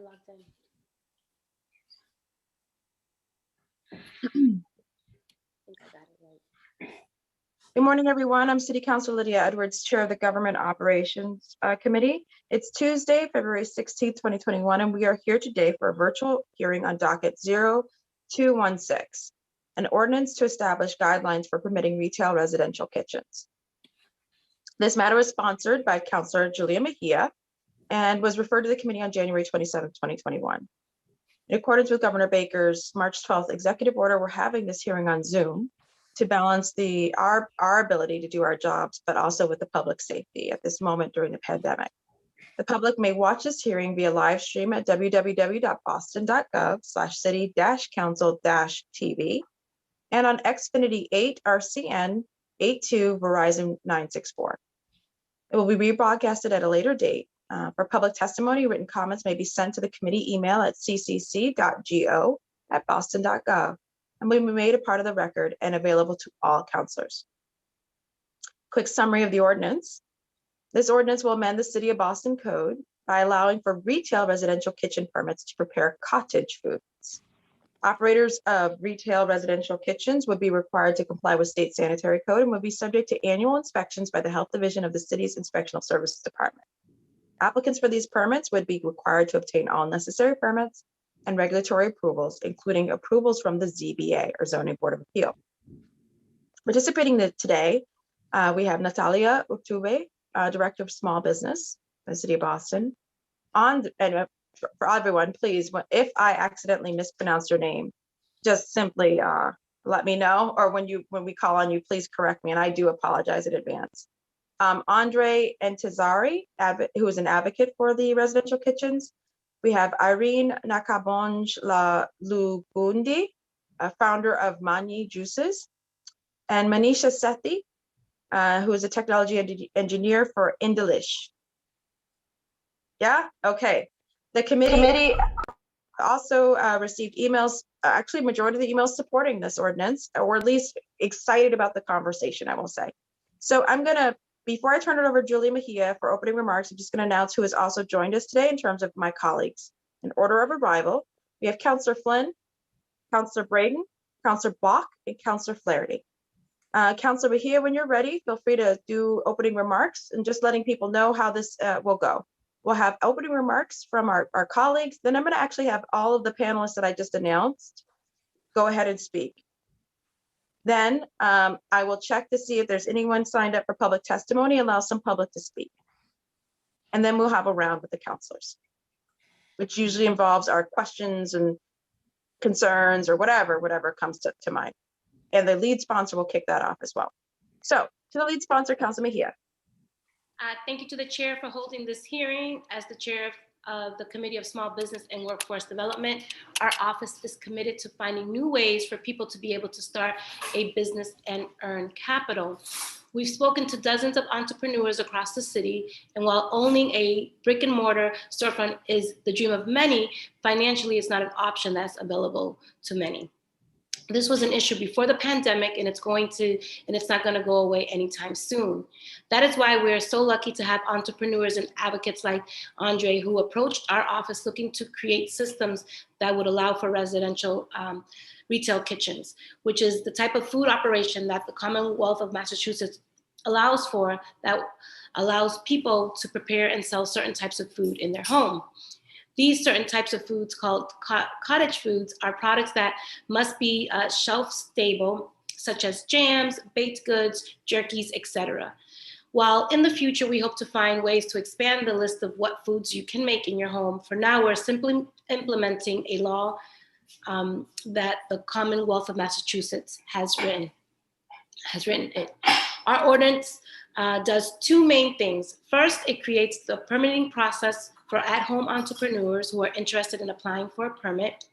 logged in. I think I got it right. Good morning, everyone. I'm City Councilor Lydia Edwards, Chair of the Government Operations Committee. It's Tuesday, February 16th, 2021, and we are here today for a virtual hearing on Docket 0216, an ordinance to establish guidelines for permitting retail residential kitchens. This matter was sponsored by Councilor Julia Mejia and was referred to the committee on January 27th, 2021. In accordance with Governor Baker's March 12th executive order, we're having this hearing on Zoom to balance our ability to do our jobs, but also with the public safety at this moment during the pandemic. The public may watch this hearing via live stream at www.boston.gov/city-council-tv and on Xfinity 8 RCN 82 Verizon 964. It will be rebroadcasted at a later date. For public testimony, written comments may be sent to the committee email at ccc.go@boston.gov and will be made a part of the record and available to all councilors. Quick summary of the ordinance. This ordinance will amend the City of Boston Code by allowing for retail residential kitchen permits to prepare cottage foods. Operators of retail residential kitchens would be required to comply with state sanitary code and would be subject to annual inspections by the Health Division of the city's Inspectional Services Department. Applicants for these permits would be required to obtain all necessary permits and regulatory approvals, including approvals from the ZBA or Zoning Board of Appeal. Participating today, we have Natalia Utube, Director of Small Business in the City of Boston. And for everyone, please, if I accidentally mispronounce your name, just simply let me know, or when we call on you, please correct me, and I do apologize in advance. Andre Entezari, who is an advocate for the residential kitchens. We have Irene Nakabonj Lugundi, a founder of Mani Juices, and Manisha Sethi, who is a technology engineer for Indelish. Yeah, okay. The committee also received emails, actually majority of the emails supporting this ordinance, or at least excited about the conversation, I will say. So I'm gonna, before I turn it over to Julia Mejia for opening remarks, I'm just gonna announce who has also joined us today in terms of my colleagues. In order of arrival, we have Councilor Flynn, Councilor Braden, Councilor Bach, and Councilor Flaherty. Councilor Mejia, when you're ready, feel free to do opening remarks and just letting people know how this will go. We'll have opening remarks from our colleagues. Then I'm going to actually have all of the panelists that I just announced go ahead and speak. Then I will check to see if there's anyone signed up for public testimony, allow some public to speak. And then we'll have a round with the councilors, which usually involves our questions and concerns or whatever comes to mind. And the lead sponsor will kick that off as well. So to the lead sponsor, Councilor Mejia. Thank you to the chair for holding this hearing. As the chair of the Committee of Small Business and Workforce Development, our office is committed to finding new ways for people to be able to start a business and earn capital. We've spoken to dozens of entrepreneurs across the city, and while owning a brick and mortar storefront is the dream of many, financially it's not an option that's available to many. This was an issue before the pandemic, and it's not going to go away anytime soon. That is why we're so lucky to have entrepreneurs and advocates like Andre, who approached our office looking to create systems that would allow for residential retail kitchens, which is the type of food operation that the Commonwealth of Massachusetts allows for, that allows people to prepare and sell certain types of food in their home. These certain types of foods, called cottage foods, are products that must be shelf stable, such as jams, baked goods, jerkies, etc. While in the future, we hope to find ways to expand the list of what foods you can make in your home, for now, we're simply implementing a law that the Commonwealth of Massachusetts has written it. Our ordinance does two main things. First, it creates the permitting process for at-home entrepreneurs who are interested in applying for a permit.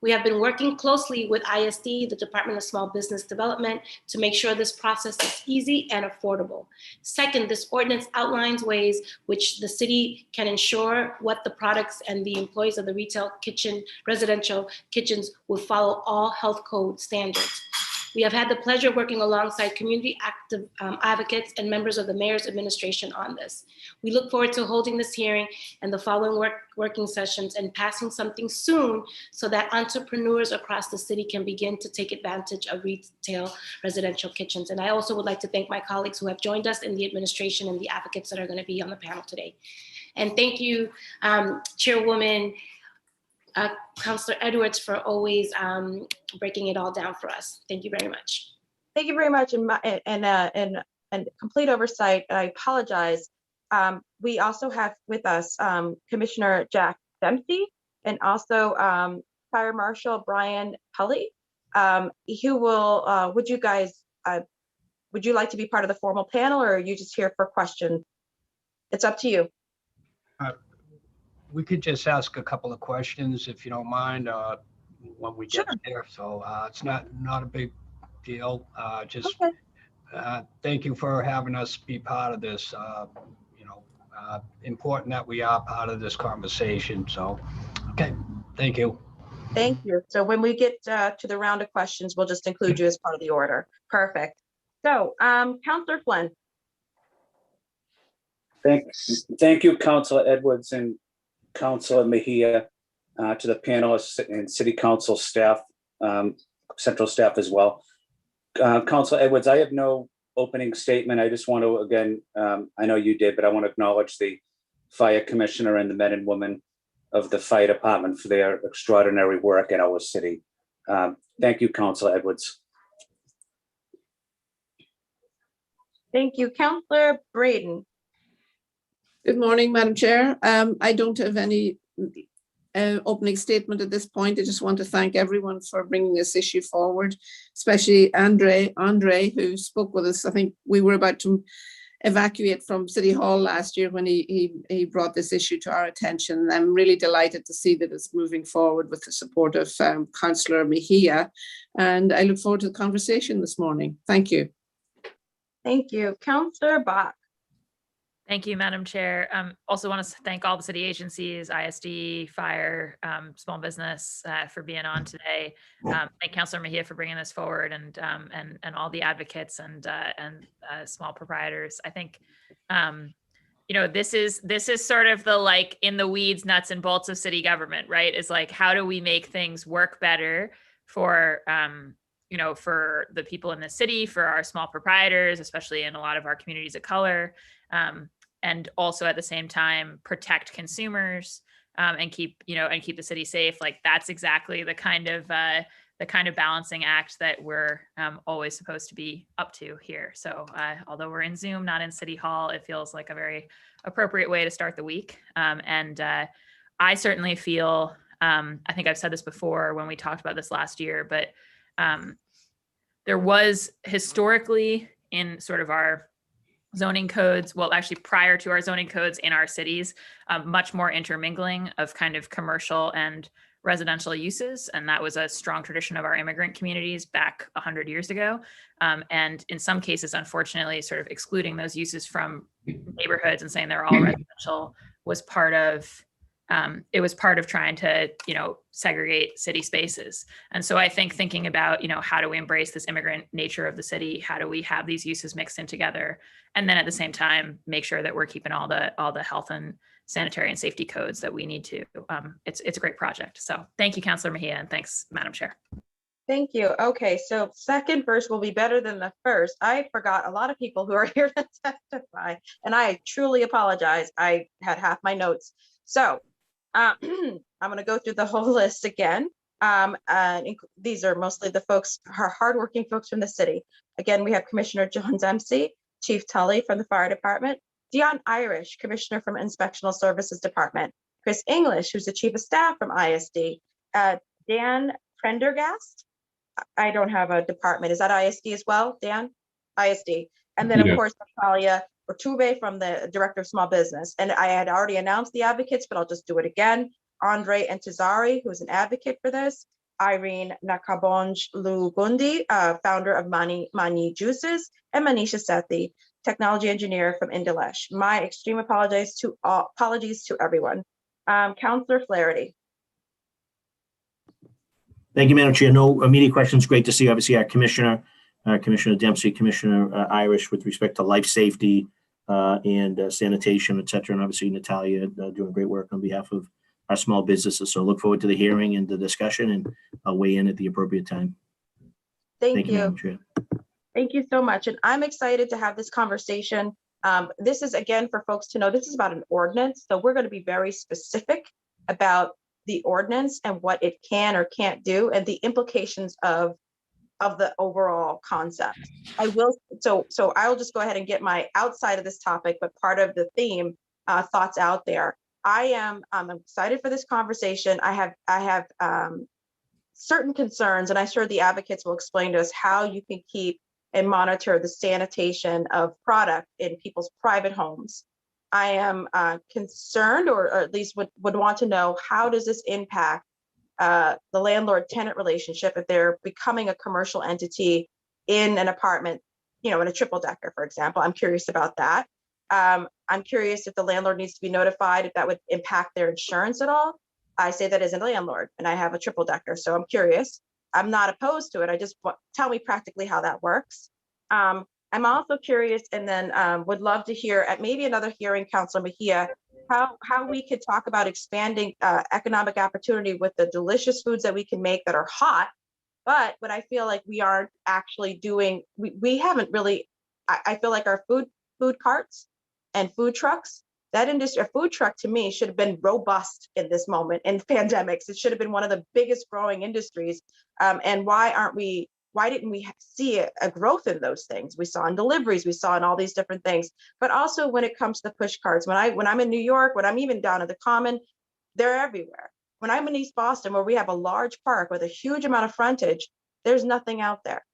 We have been working closely with ISD, the Department of Small Business Development, to make sure this process is easy and affordable. Second, this ordinance outlines ways which the city can ensure what the products and the employees of the residential kitchens will follow all health code standards. We have had the pleasure of working alongside community active advocates and members of the mayor's administration on this. We look forward to holding this hearing and the following working sessions and passing something soon so that entrepreneurs across the city can begin to take advantage of retail residential kitchens. And I also would like to thank my colleagues who have joined us in the administration and the advocates that are going to be on the panel today. And thank you, Chairwoman Councillor Edwards, for always breaking it all down for us. Thank you very much. Thank you very much. And complete oversight, I apologize. We also have with us Commissioner Jack Dempsey and also Fire Marshal Brian Tully, who will, would you like to be part of the formal panel, or are you just here for questions? It's up to you. We could just ask a couple of questions if you don't mind when we get there. So it's not a big deal. Thank you for having us be part of this. Important that we are part of this conversation. So, okay, thank you. Thank you. So when we get to the round of questions, we'll just include you as part of the order. Perfect. So, Councillor Flynn. Thank you, Councillor Edwards and Councillor Mejia, to the panelists and City Council staff, Central staff as well. Councillor Edwards, I have no opening statement. I just want to, again, I know you did, but I want to acknowledge the Fire Commissioner and the men and women of the Fire Department for their extraordinary work in our city. Thank you, Councillor Edwards. Thank you. Councillor Braden. Good morning, Madam Chair. I don't have any opening statement at this point. I just want to thank everyone for bringing this issue forward, especially Andre, who spoke with us. I think we were about to evacuate from City Hall last year when he brought this issue to our attention. I'm really delighted to see that it's moving forward with the support of Councillor Mejia, and I look forward to the conversation this morning. Thank you. Thank you. Councillor Bach. Thank you, Madam Chair. Also want to thank all the city agencies, ISD, Fire, Small Business for being on today. Thank Councillor Mejia for bringing this forward, and all the advocates and small proprietors. I think this is sort of the like in the weeds, nuts and bolts of city government, right? Is like, how do we make things work better for for the people in the city, for our small proprietors, especially in a lot of our communities of color, and also at the same time protect consumers and keep the city safe. Like that's exactly the kind of balancing act that we're always supposed to be up to here. So although we're in Zoom, not in City Hall, it feels like a very appropriate way to start the week. And I certainly feel, I think I've said this before when we talked about this last year, but there was historically in sort of our zoning codes, well, actually prior to our zoning codes in our cities, much more intermingling of kind of commercial and residential uses. And that was a strong tradition of our immigrant communities back 100 years ago. And in some cases, unfortunately, sort of excluding those uses from neighborhoods and saying they're all residential was part of trying to, segregate city spaces. And so I think thinking about, how do we embrace this immigrant nature of the city? How do we have these uses mixed in together? And then at the same time, make sure that we're keeping all the health and sanitary and safety codes that we need to. It's a great project. So thank you, Councillor Mejia, and thanks, Madam Chair. Thank you. Okay, so second verse will be better than the first. I forgot a lot of people who are here to testify, and I truly apologize. I had half my notes. So I'm going to go through the whole list again. These are mostly the folks, hardworking folks from the city. Again, we have Commissioner John Dempsey, Chief Tully from the Fire Department, Dion Irish, Commissioner from Inspectional Services Department, Chris English, who's the Chief of Staff from ISD, Dan Prendergast. I don't have a department. Is that ISD as well, Dan? ISD. And then, of course, Natalia Ortube from the Director of Small Business. And I had already announced the advocates, but I'll just do it again. Andre Entezari, who's an advocate for this. Irene Nakabonj Lugundi, founder of Mani Juices, and Manisha Sethi, technology engineer from Indalesh. My extreme apologies to everyone. Councillor Flaherty. Thank you, Madam Chair. No immediate questions. Great to see, obviously, our Commissioner, Commissioner Dempsey, Commissioner Irish with respect to life safety and sanitation, et cetera. And obviously Natalia doing great work on behalf of our small businesses. So look forward to the hearing and the discussion, and I'll weigh in at the appropriate time. Thank you. Madam Chair. Thank you so much. And I'm excited to have this conversation. This is, again, for folks to know, this is about an ordinance. So we're going to be very specific about the ordinance and what it can or can't do and the implications of the overall concept. So I'll just go ahead and get my outside of this topic, but part of the theme thoughts out there. I'm excited for this conversation. I have certain concerns, and I'm sure the advocates will explain to us how you can keep and monitor the sanitation of product in people's private homes. I am concerned, or at least would want to know, how does this impact the landlord-tenant relationship if they're becoming a commercial entity in an apartment, in a triple decker, for example. I'm curious about that. I'm curious if the landlord needs to be notified, if that would impact their insurance at all. I say that as a landlord, and I have a triple decker, so I'm curious. I'm not opposed to it. I just tell me practically how that works. I'm also curious, and then would love to hear at maybe another hearing, Councilor Mejia, how we could talk about expanding economic opportunity with the delicious foods that we can make that are hot, but what I feel like we aren't actually doing, we haven't really, I feel like our food carts and food trucks, that industry, a food truck to me should have been robust in this moment in pandemics. It should have been one of the biggest growing industries. And why didn't we see a growth in those things? We saw in deliveries, we saw in all these different things, but also when it comes to the push carts, when I'm in New York, when I'm even down at the Common, they're everywhere. When I'm in East Boston, where we have a large park with a huge amount of frontage, there's nothing out there.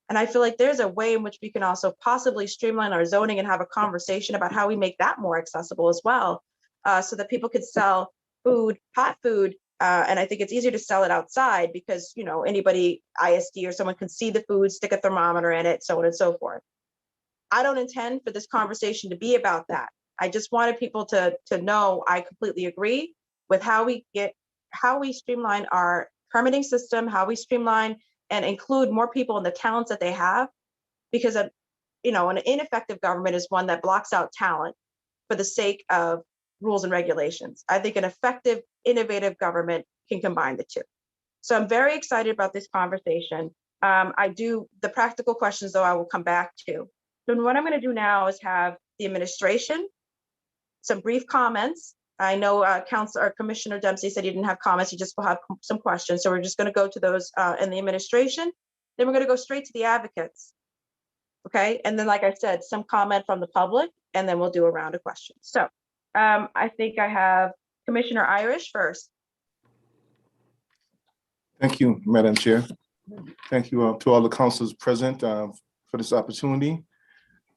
And I feel like there's a way in which we can also possibly streamline our zoning and have a conversation about how we make that more accessible as well, so that people could sell food, hot food. And I think it's easier to sell it outside because, anybody, ISD or someone can see the food, stick a thermometer in it, so on and so forth. I don't intend for this conversation to be about that. I just wanted people to know I completely agree with how we streamline our permitting system, how we streamline and include more people in the towns that they have, because an ineffective government is one that blocks out talent for the sake of rules and regulations. I think an effective, innovative government can combine the two. So I'm very excited about this conversation. The practical questions, though, I will come back to. So what I'm going to do now is have the administration, some brief comments. I know Commissioner Dempsey said he didn't have comments, he just will have some questions. So we're just going to go to those in the administration. Then we're going to go straight to the advocates. Okay, and then, like I said, some comment from the public, and then we'll do a round of questions. So I think I have Commissioner Irish first. Thank you, Madam Chair. Thank you to all the councilors present for this opportunity.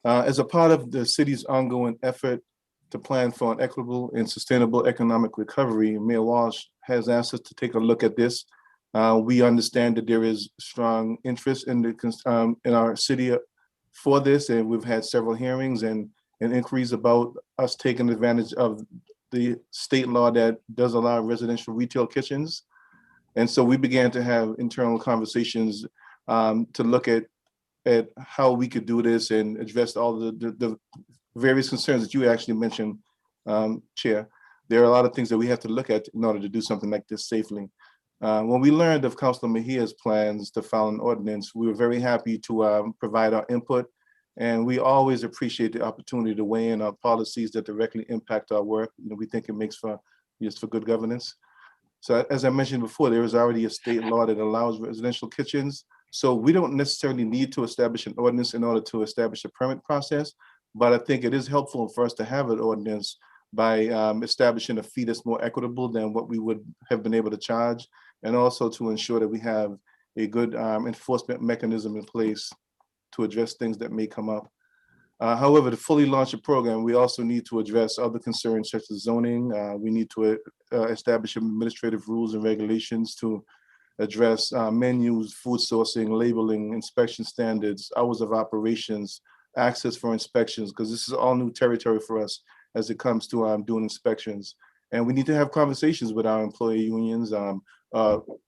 As a part of the city's ongoing effort to plan for an equitable and sustainable economic recovery, Mayor Walsh has asked us to take a look at this. We understand that there is strong interest in our city for this, and we've had several hearings and inquiries about us taking advantage of the state law that does allow residential retail kitchens. And so we began to have internal conversations to look at how we could do this and address all the various concerns that you actually mentioned, Chair. There are a lot of things that we have to look at in order to do something like this safely. When we learned of Councilor Mejia's plans to file an ordinance, we were very happy to provide our input. And we always appreciate the opportunity to weigh in on policies that directly impact our work. We think it makes for good governance. So as I mentioned before, there is already a state law that allows residential kitchens. So we don't necessarily need to establish an ordinance in order to establish a permit process. But I think it is helpful for us to have an ordinance by establishing a fee that's more equitable than what we would have been able to charge, and also to ensure that we have a good enforcement mechanism in place to address things that may come up. However, to fully launch a program, we also need to address other concerns such as zoning. We need to establish administrative rules and regulations to address menus, food sourcing, labeling, inspection standards, hours of operations, access for inspections, because this is all new territory for us as it comes to doing inspections. And we need to have conversations with our employee unions,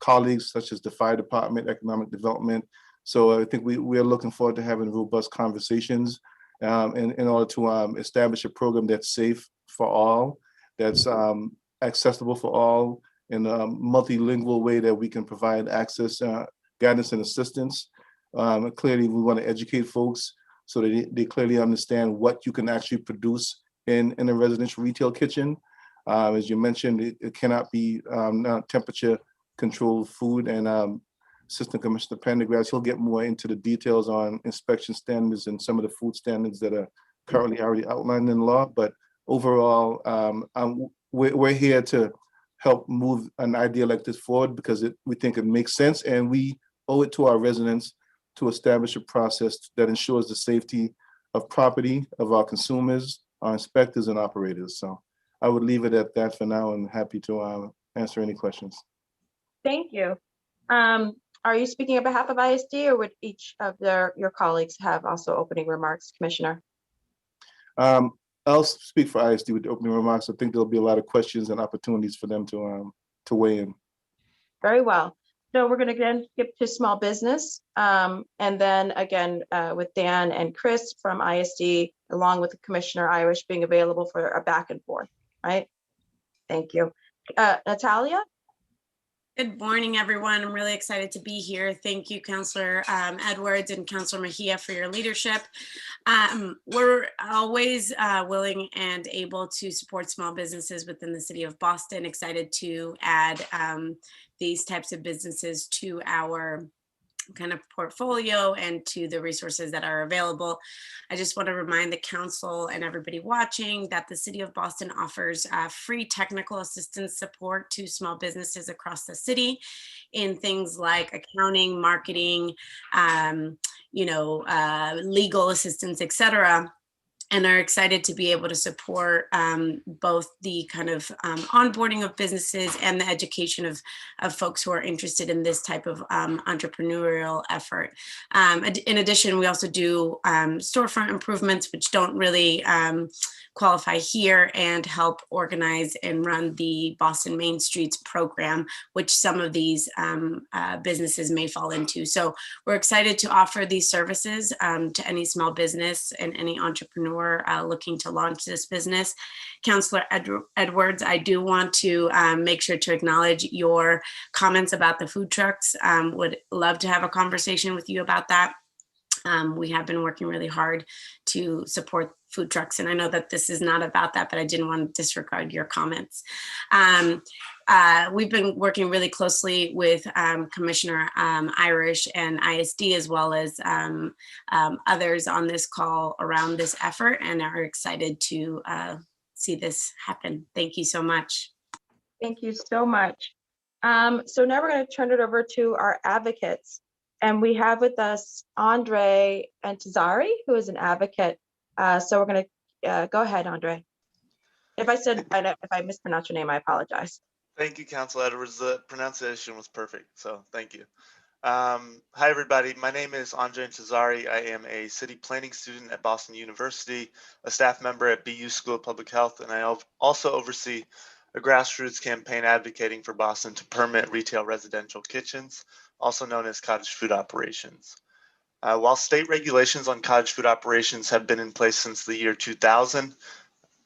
colleagues such as the fire department, economic development. So I think we are looking forward to having robust conversations in order to establish a program that's safe for all, that's accessible for all, in a multilingual way that we can provide access, guidance, and assistance. Clearly, we want to educate folks so that they clearly understand what you can actually produce in a residential retail kitchen. As you mentioned, it cannot be temperature controlled food, and Assistant Commissioner Pendergrass, he'll get more into the details on inspection standards and some of the food standards that are currently already outlined in law. But overall, we're here to help move an idea like this forward because we think it makes sense, and we owe it to our residents to establish a process that ensures the safety of property of our consumers, our inspectors, and operators. So I would leave it at that for now, and happy to answer any questions. Thank you. Are you speaking on behalf of ISD, or would each of your colleagues have also opening remarks, Commissioner? I'll speak for ISD with the opening remarks. I think there'll be a lot of questions and opportunities for them to weigh in. Very well. So we're going to again skip to small business, and then again with Dan and Chris from ISD, along with the Commissioner Irish being available for a back and forth. Right. Thank you, Natalia. Good morning, everyone. I'm really excited to be here. Thank you, Councillor Edwards and Councillor Mejia, for your leadership. We're always willing and able to support small businesses within the city of Boston. Excited to add these types of businesses to our kind of portfolio and to the resources that are available. I just want to remind the council and everybody watching that the city of Boston offers free technical assistance support to small businesses across the city in things like accounting, marketing, legal assistance, etc., and are excited to be able to support both the kind of onboarding of businesses and the education of folks who are interested in this type of entrepreneurial effort. In addition, we also do storefront improvements, which don't really qualify here, and help organize and run the Boston Main Streets program, which some of these businesses may fall into. So we're excited to offer these services to any small business and any entrepreneur looking to launch this business. Councillor Edwards, I do want to make sure to acknowledge your comments about the food trucks. Would love to have a conversation with you about that. We have been working really hard to support food trucks, and I know that this is not about that, but I didn't want to disregard your comments. We've been working really closely with Commissioner Irish and ISD, as well as others on this call around this effort, and are excited to see this happen. Thank you so much. Thank you so much. So now we're going to turn it over to our advocates. And we have with us Andre Antizari, who is an advocate. So we're going to go ahead, Andre. If I mispronounced your name, I apologize. Thank you, Councilor Edwards. The pronunciation was perfect, so thank you. Hi, everybody. My name is Andre Antizari. I am a city planning student at Boston University, a staff member at BU School of Public Health, and I also oversee a grassroots campaign advocating for Boston to permit retail residential kitchens, also known as cottage food operations. While state regulations on cottage food operations have been in place since the year 2000,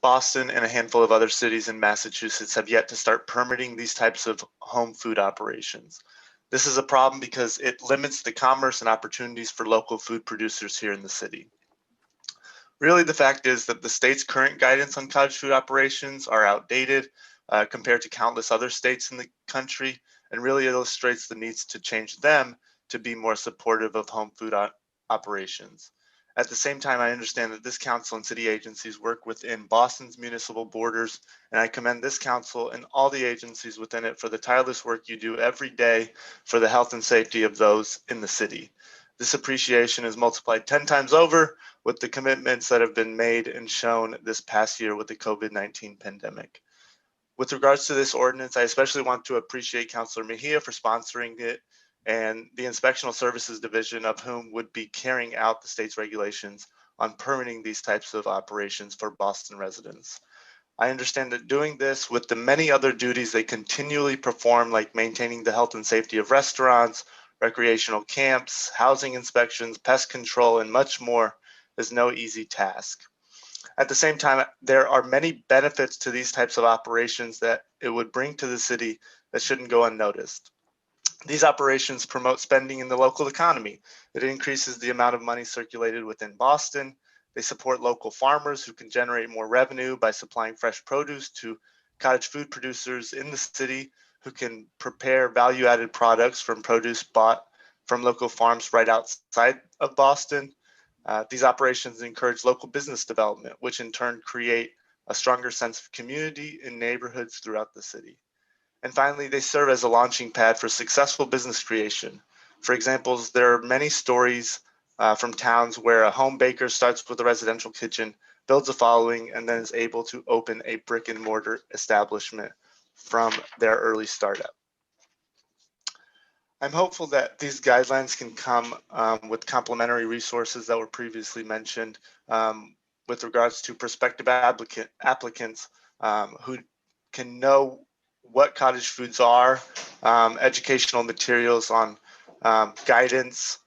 Boston and a handful of other cities in Massachusetts have yet to start permitting these types of home food operations. This is a problem because it limits the commerce and opportunities for local food producers here in the city. Really, the fact is that the state's current guidance on cottage food operations are outdated compared to countless other states in the country, and really illustrates the needs to change them to be more supportive of home food operations. At the same time, I understand that this council and city agencies work within Boston's municipal borders, and I commend this council and all the agencies within it for the tireless work you do every day for the health and safety of those in the city. This appreciation is multiplied 10 times over with the commitments that have been made and shown this past year with the COVID-19 pandemic. With regards to this ordinance, I especially want to appreciate Councilor Mejia for sponsoring it, and the Inspectional Services Division, of whom would be carrying out the state's regulations on permitting these types of operations for Boston residents. I understand that doing this with the many other duties they continually perform, like maintaining the health and safety of restaurants, recreational camps, housing inspections, pest control, and much more, is no easy task. At the same time, there are many benefits to these types of operations that it would bring to the city that shouldn't go unnoticed. These operations promote spending in the local economy. It increases the amount of money circulated within Boston. They support local farmers who can generate more revenue by supplying fresh produce to cottage food producers in the city who can prepare value-added products from produce bought from local farms right outside of Boston. These operations encourage local business development, which in turn create a stronger sense of community in neighborhoods throughout the city. And finally, they serve as a launching pad for successful business creation. For examples, there are many stories from towns where a home baker starts with a residential kitchen, builds a following, and then is able to open a brick and mortar establishment from their early startup. I'm hopeful that these guidelines can come with complementary resources that were previously mentioned with regards to prospective applicants who can know what cottage foods are, educational materials on guidance,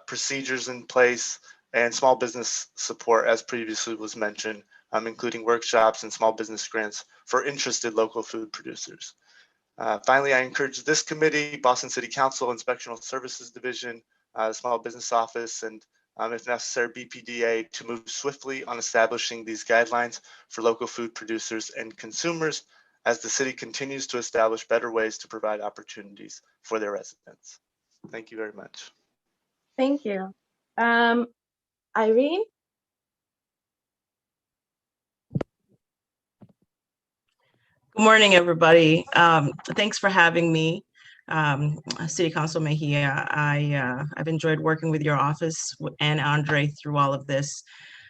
procedures in place, and small business support, as previously was mentioned, including workshops and small business grants for interested local food producers. Finally, I encourage this committee, Boston City Council, Inspectional Services Division, the Small Business Office, and if necessary, BPDA to move swiftly on establishing these guidelines for local food producers and consumers as the city continues to establish better ways to provide opportunities for their residents. Thank you very much. Thank you. Irene? Good morning, everybody. Thanks for having me, City Council Mejia. I've enjoyed working with your office and Andre through all of this.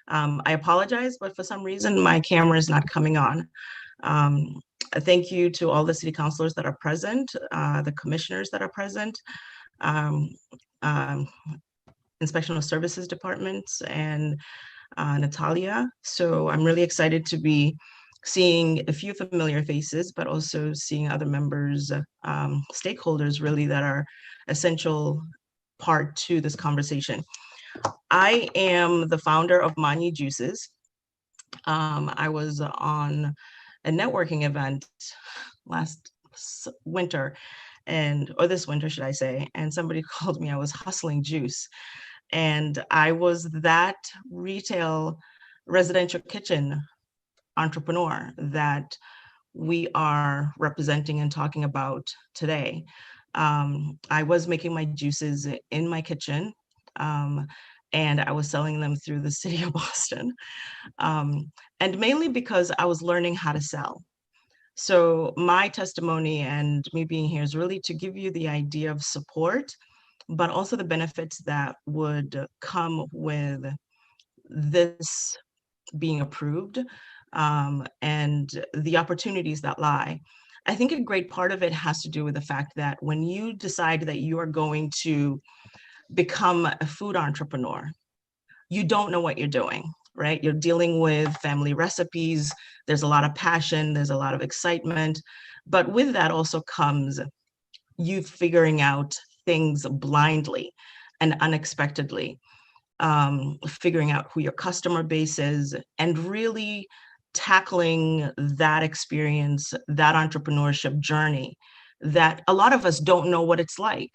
I apologize, but for some reason, my camera is not coming on. Thank you to all the city councilors that are present, the commissioners that are present, Inspectional Services Departments, and Natalia. So I'm really excited to be seeing a few familiar faces, but also seeing other members, stakeholders really that are essential part to this conversation. I am the founder of Mani Juices. I was on a networking event last winter, or this winter, should I say, and somebody called me, I was hustling juice. And I was that retail residential kitchen entrepreneur that we are representing and talking about today. I was making my juices in my kitchen, and I was selling them through the city of Boston, and mainly because I was learning how to sell. So my testimony and me being here is really to give you the idea of support, but also the benefits that would come with this being approved, and the opportunities that lie. I think a great part of it has to do with the fact that when you decide that you are going to become a food entrepreneur, you don't know what you're doing, right? You're dealing with family recipes. There's a lot of passion. There's a lot of excitement. But with that also comes you figuring out things blindly and unexpectedly, figuring out who your customer base is, and really tackling that experience, that entrepreneurship journey that a lot of us don't know what it's like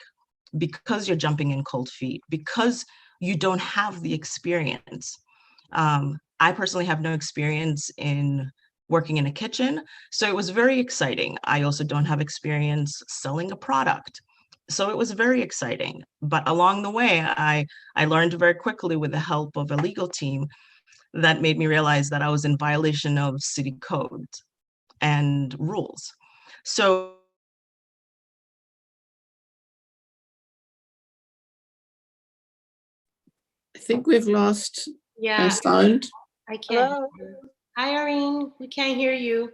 because you're jumping in cold feet, because you don't have the experience. I personally have no experience in working in a kitchen, so it was very exciting. I also don't have experience selling a product, so it was very exciting. But along the way, I learned very quickly with the help of a legal team that made me realize that I was in violation of city codes and rules. So I think we've lost Yeah, sound. I can't. Hello? Hi, Irene. We can't hear you.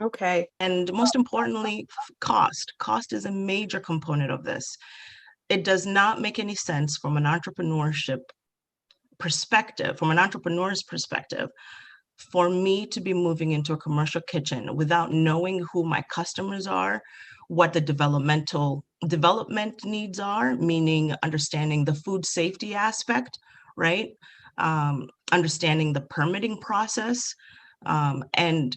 Okay. and most importantly, cost. Cost is a major component of this. It does not make any sense from an entrepreneurship perspective, from an entrepreneur's perspective, for me to be moving into a commercial kitchen without knowing who my customers are, what the development needs are, meaning understanding the food safety aspect, right? Understanding the permitting process, and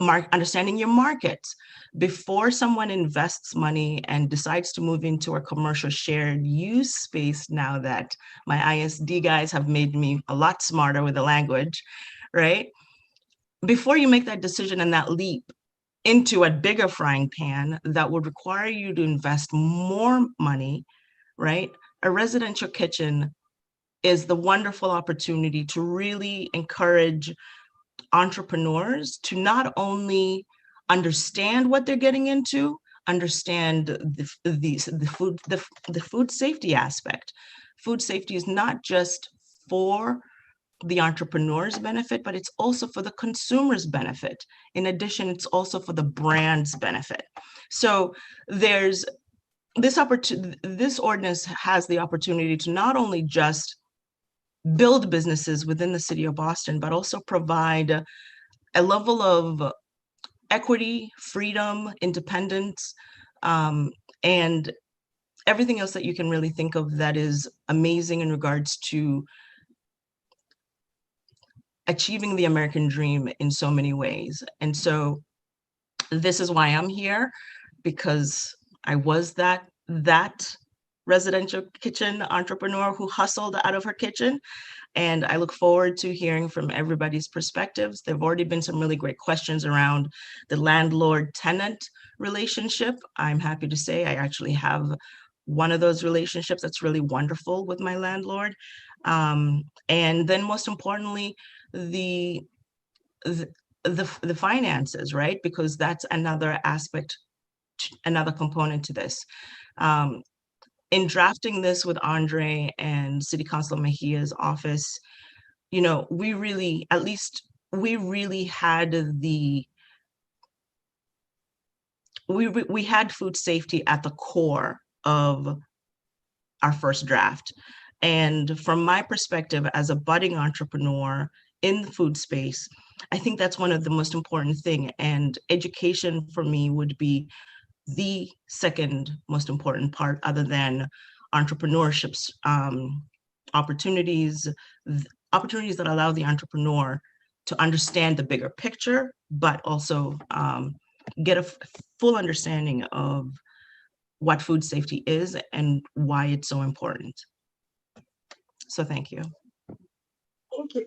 understanding your markets. Before someone invests money and decides to move into a commercial shared use space, now that my ISD guys have made me a lot smarter with the language, right? Before you make that decision and that leap into a bigger frying pan that would require you to invest more money, right? A residential kitchen is the wonderful opportunity to really encourage entrepreneurs to not only understand what they're getting into, understand the food safety aspect. Food safety is not just for the entrepreneur's benefit, but it's also for the consumer's benefit. In addition, it's also for the brand's benefit. So there's this opportunity, this ordinance has the opportunity to not only just build businesses within the city of Boston, but also provide a level of equity, freedom, independence, and everything else that you can really think of that is amazing in regards to achieving the American dream in so many ways. And so this is why I'm here, because I was that residential kitchen entrepreneur who hustled out of her kitchen. And I look forward to hearing from everybody's perspectives. There've already been some really great questions around the landlord-tenant relationship. I'm happy to say I actually have one of those relationships that's really wonderful with my landlord. And then most importantly, the finances, right? Because that's another aspect, another component to this. In drafting this with Andre and City Councilor Mejia's office, you know, we really had we had food safety at the core of our first draft. And from my perspective as a budding entrepreneur in the food space, I think that's one of the most important thing. And education for me would be the second most important part, other than entrepreneurship's opportunities that allow the entrepreneur to understand the bigger picture, but also get a full understanding of what food safety is and why it's so important. So thank you. Thank you.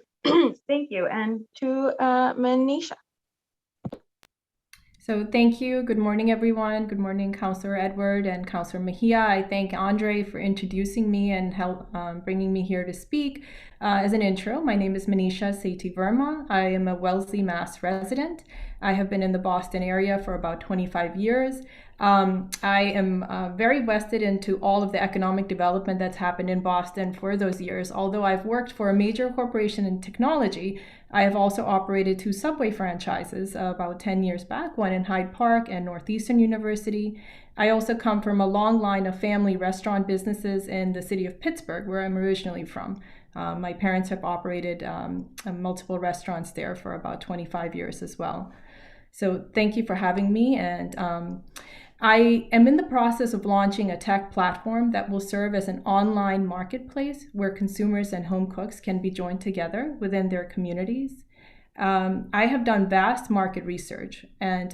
Thank you. And to Manisha. So thank you. Good morning, everyone. Good morning, Councillor Edward and Councillor Mejia. I thank Andre for introducing me and bringing me here to speak. As an intro, my name is Manisha Sethi Verma. I am a Wellesley, Mass resident. I have been in the Boston area for about 25 years. I am very vested into all of the economic development that's happened in Boston for those years. Although I've worked for a major corporation in technology, I have also operated 2 Subway franchises about 10 years back, one in Hyde Park and Northeastern University. I also come from a long line of family restaurant businesses in the city of Pittsburgh, where I'm originally from. My parents have operated multiple restaurants there for about 25 years as well. So thank you for having me. And I am in the process of launching a tech platform that will serve as an online marketplace where consumers and home cooks can be joined together within their communities. I have done vast market research, and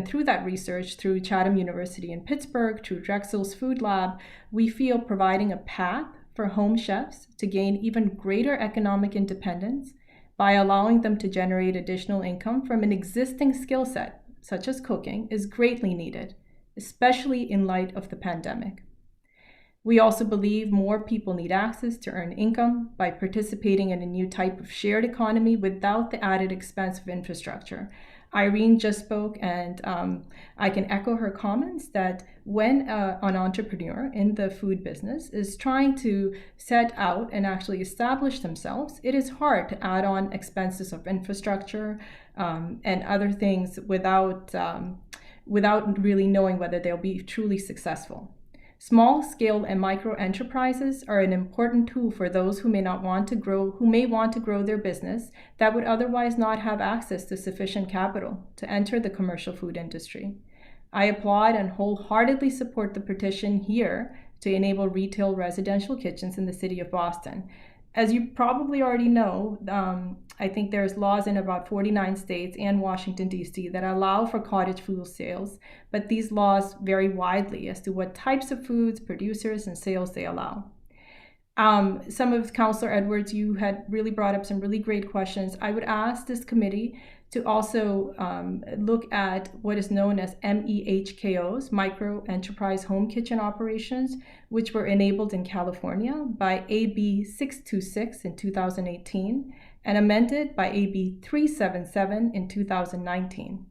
through that research, through Chatham University in Pittsburgh, through Drexel's Food Lab, we feel providing a path for home chefs to gain even greater economic independence by allowing them to generate additional income from an existing skill set, such as cooking, is greatly needed, especially in light of the pandemic. We also believe more people need access to earn income by participating in a new type of shared economy without the added expense of infrastructure. Irene just spoke, and I can echo her comments that when an entrepreneur in the food business is trying to set out and actually establish themselves, it is hard to add on expenses of infrastructure and other things without really knowing whether they'll be truly successful. Small scale and micro enterprises are an important tool for those who may want to grow their business that would otherwise not have access to sufficient capital to enter the commercial food industry. I applaud and wholeheartedly support the petition here to enable retail residential kitchens in the city of Boston. As you probably already know, I think there's laws in about 49 states and Washington, D.C. that allow for cottage food sales, but these laws vary widely as to what types of foods, producers, and sales they allow. Some of Councillor Edwards, you had really brought up some really great questions. I would ask this committee to also look at what is known as MEHKOs, Micro Enterprise Home Kitchen Operations, which were enabled in California by AB 626 in 2018 and amended by AB 377 in 2019.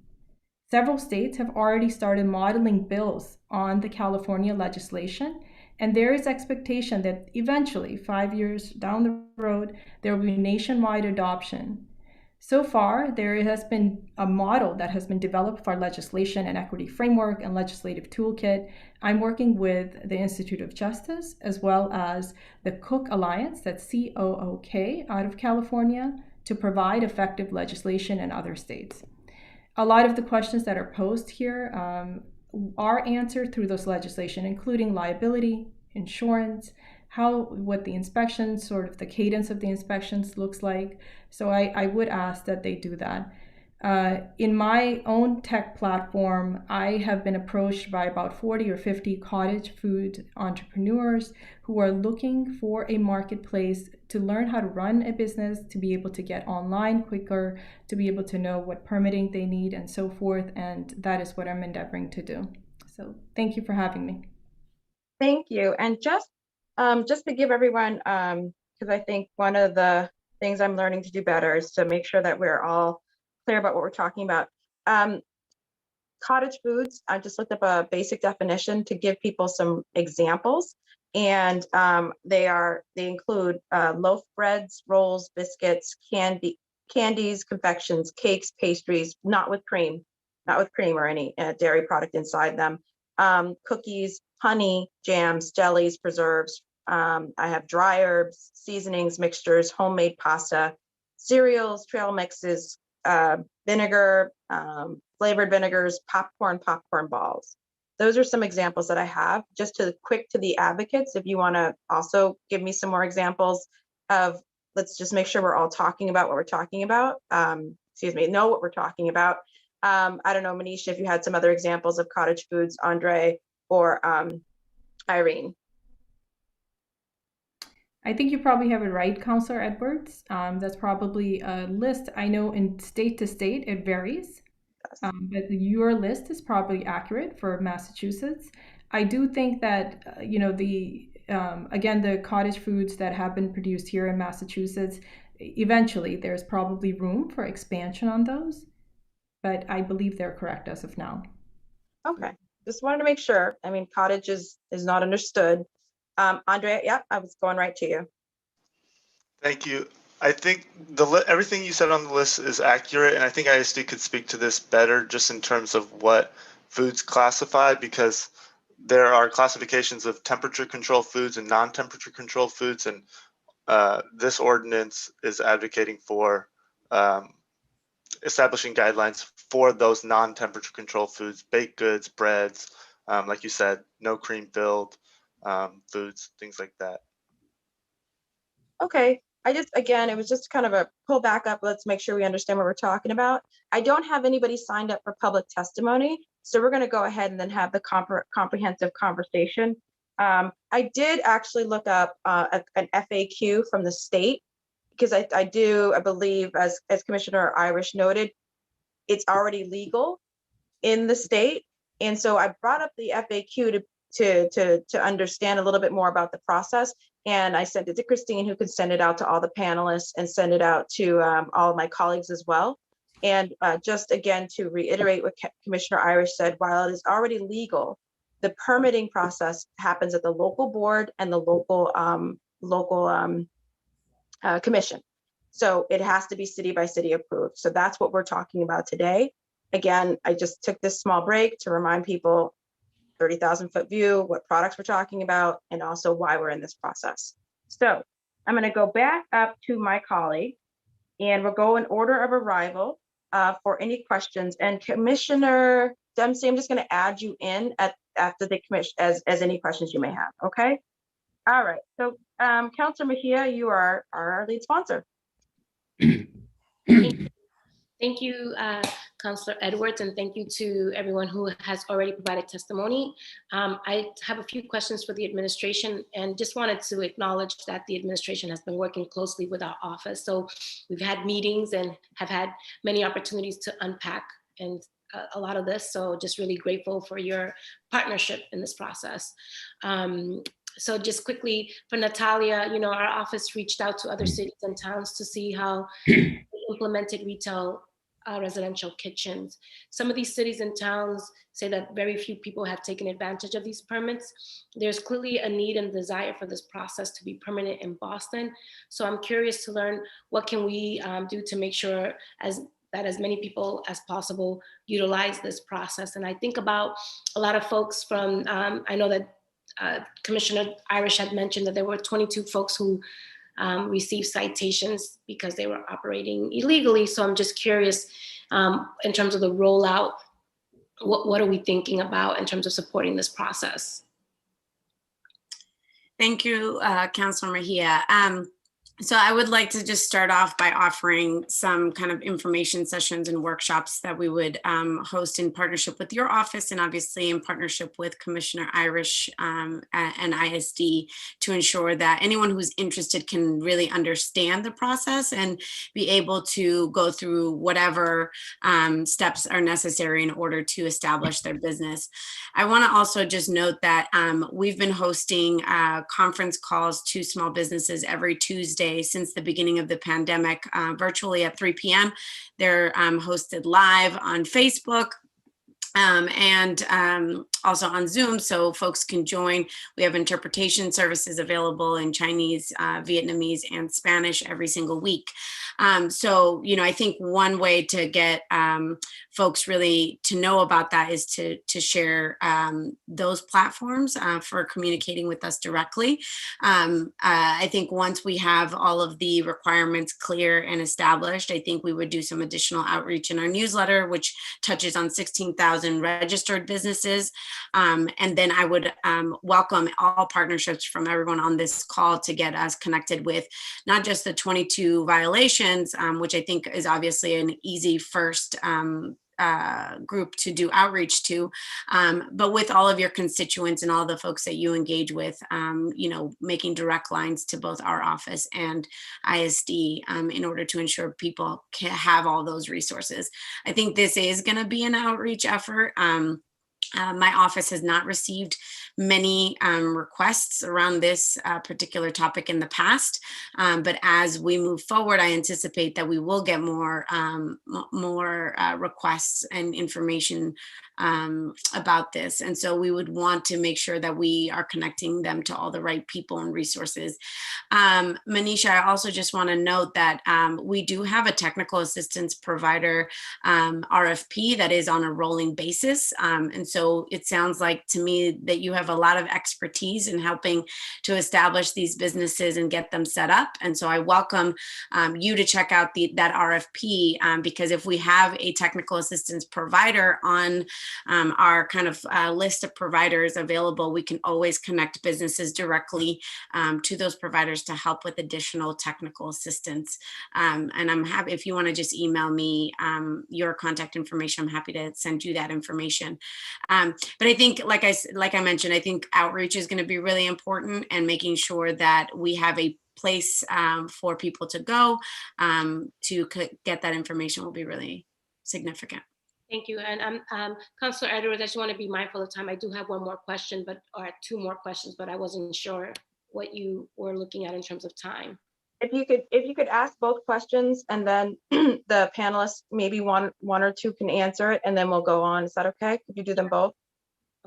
Several states have already started modeling bills on the California legislation, and there is expectation that eventually, 5 years down the road, there will be nationwide adoption. So far, there has been a model that has been developed for legislation and equity framework and legislative toolkit. I'm working with the Institute of Justice as well as the Cook Alliance, that's COOK, out of California, to provide effective legislation in other states. A lot of the questions that are posed here are answered through this legislation, including liability, insurance, what the inspections, sort of the cadence of the inspections looks like. So I would ask that they do that. In my own tech platform, I have been approached by about 40 or 50 cottage food entrepreneurs who are looking for a marketplace to learn how to run a business, to be able to get online quicker, to be able to know what permitting they need and so forth. And that is what I'm endeavoring to do. So thank you for having me. Thank you. And just to give everyone, because I think one of the things I'm learning to do better is to make sure that we're all clear about what we're talking about. Cottage foods, I just looked up a basic definition to give people some examples. And they include loaf breads, rolls, biscuits, candies, confections, cakes, pastries, not with cream or any dairy product inside them, cookies, honey, jams, jellies, preserves. I have dry herbs, seasonings, mixtures, homemade pasta, cereals, trail mixes, vinegar, flavored vinegars, popcorn balls. Those are some examples that I have. Just to the advocates, if you want to also give me some more examples of, let's just make sure we're all talking about what we're talking about. Know what we're talking about. I don't know, Manisha, if you had some other examples of cottage foods, Andre or Irene. I think you probably have it right, Councillor Edwards. That's probably a list. I know in state to state it varies, but your list is probably accurate for Massachusetts. I do think that again, the cottage foods that have been produced here in Massachusetts, eventually there's probably room for expansion on those, but I believe they're correct as of now. Okay, just wanted to make sure. I mean, cottage is not understood. Andrea, yeah, I was going right to you. Thank you. I think everything you said on the list is accurate, and I think ISD could speak to this better just in terms of what foods classify, because there are classifications of temperature controlled foods and non-temperature controlled foods, and this ordinance is advocating for establishing guidelines for those non-temperature controlled foods, baked goods, breads, like you said, no cream filled foods, things like that. Okay, it was just kind of a pull back up. Let's make sure we understand what we're talking about. I don't have anybody signed up for public testimony, so we're going to go ahead and then have the comprehensive conversation. I did actually look up an FAQ from the state, because I believe, as Commissioner Irish noted, it's already legal in the state. And so I brought up the FAQ to understand a little bit more about the process. And I sent it to Christine, who can send it out to all the panelists and send it out to all of my colleagues as well. And just again, to reiterate what Commissioner Irish said, while it is already legal, the permitting process happens at the local board and the local commission. So it has to be city by city approved. So that's what we're talking about today. Again, I just took this small break to remind people 30,000 foot view, what products we're talking about, and also why we're in this process. So I'm going to go back up to my colleague and we'll go in order of arrival for any questions. And Commissioner Dempsey, I'm just going to add you in after the commission as any questions you may have. Okay. All right. So Councilor Mejia, you are our lead sponsor. Thank you, Councilor Edwards, and thank you to everyone who has already provided testimony. I have a few questions for the administration and just wanted to acknowledge that the administration has been working closely with our office. So we've had meetings and have had many opportunities to unpack and a lot of this. So just really grateful for your partnership in this process. So just quickly for Natalia, you know, our office reached out to other cities and towns to see how they implemented retail residential kitchens. Some of these cities and towns say that very few people have taken advantage of these permits. There's clearly a need and desire for this process to be permanent in Boston. So I'm curious to learn what can we do to make sure that as many people as possible utilize this process. And I think about a lot of folks from, I know that Commissioner Irish had mentioned that there were 22 folks who received citations because they were operating illegally. So I'm just curious in terms of the rollout, what are we thinking about in terms of supporting this process? Thank you, Councilor Mejia. So I would like to just start off by offering some kind of information sessions and workshops that we would host in partnership with your office and obviously in partnership with Commissioner Irish and ISD to ensure that anyone who's interested can really understand the process and be able to go through whatever steps are necessary in order to establish their business. I want to also just note that we've been hosting conference calls to small businesses every Tuesday since the beginning of the pandemic, virtually at 3 p.m. They're hosted live on Facebook and also on Zoom, so folks can join. We have interpretation services available in Chinese, Vietnamese, and Spanish every single week. So, you know, I think one way to get folks really to know about that is to share those platforms for communicating with us directly. I think once we have all of the requirements clear and established, I think we would do some additional outreach in our newsletter, which touches on 16,000 registered businesses. And then I would welcome all partnerships from everyone on this call to get us connected with not just the 22 violations, which I think is obviously an easy first group to do outreach to, but with all of your constituents and all the folks that you engage with, you know, making direct lines to both our office and ISD in order to ensure people can have all those resources. I think this is going to be an outreach effort. My office has not received many requests around this particular topic in the past, but as we move forward, I anticipate that we will get more requests and information about this. And so we would want to make sure that we are connecting them to all the right people and resources. Manisha, I also just want to note that we do have a technical assistance provider RFP that is on a rolling basis. And so it sounds like to me that you have a lot of expertise in helping to establish these businesses and get them set up. And so I welcome you to check out that RFP because if we have a technical assistance provider on our kind of list of providers available, we can always connect businesses directly to those providers to help with additional technical assistance. And I'm happy if you want to just email me your contact information, I'm happy to send you that information. But I think, like I mentioned, I think outreach is going to be really important and making sure that we have a place for people to go to get that information will be really significant. Thank you. And Councilor Edwards, I just want to be mindful of time. I do have one more question, or two more questions, but I wasn't sure what you were looking at in terms of time. If you could ask both questions and then the panelists, maybe one or two can answer it and then we'll go on. Is that okay? Could you do them both?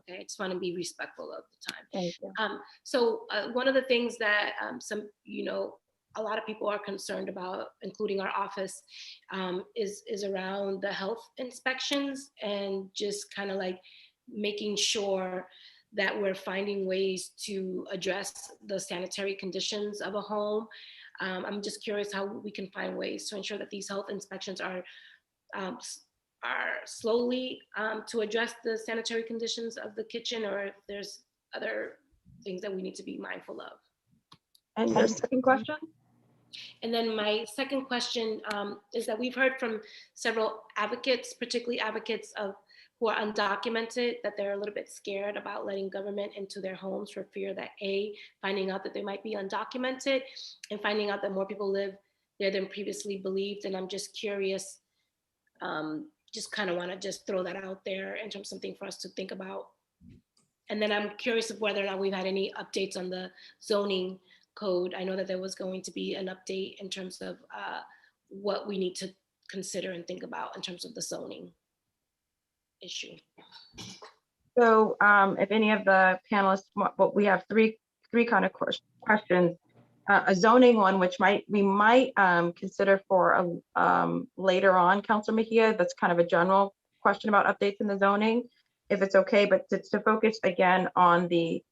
Okay, I just want to be respectful of the time. Thank you. So one of the things that a lot of people are concerned about, including our office, is around the health inspections and just kind of like making sure that we're finding ways to address the sanitary conditions of a home. I'm just curious how we can find ways to ensure that these health inspections are slowly to address the sanitary conditions of the kitchen, or if there's other things that we need to be mindful of. And your second question? And then my second question is that we've heard from several advocates, particularly advocates of who are undocumented, that they're a little bit scared about letting government into their homes for fear that finding out that they might be undocumented, and finding out that more people live there than previously believed. And I'm just curious, just kind of want to just throw that out there in terms of something for us to think about. And then I'm curious of whether or not we've had any updates on the zoning code. I know that there was going to be an update in terms of what we need to consider and think about in terms of the zoning issue. So if any of the panelists, but we have three kind of questions. A zoning one, which we might consider for later on, Councilor Mejia. That's kind of a general question about updates in the zoning, if it's okay, but to focus again on the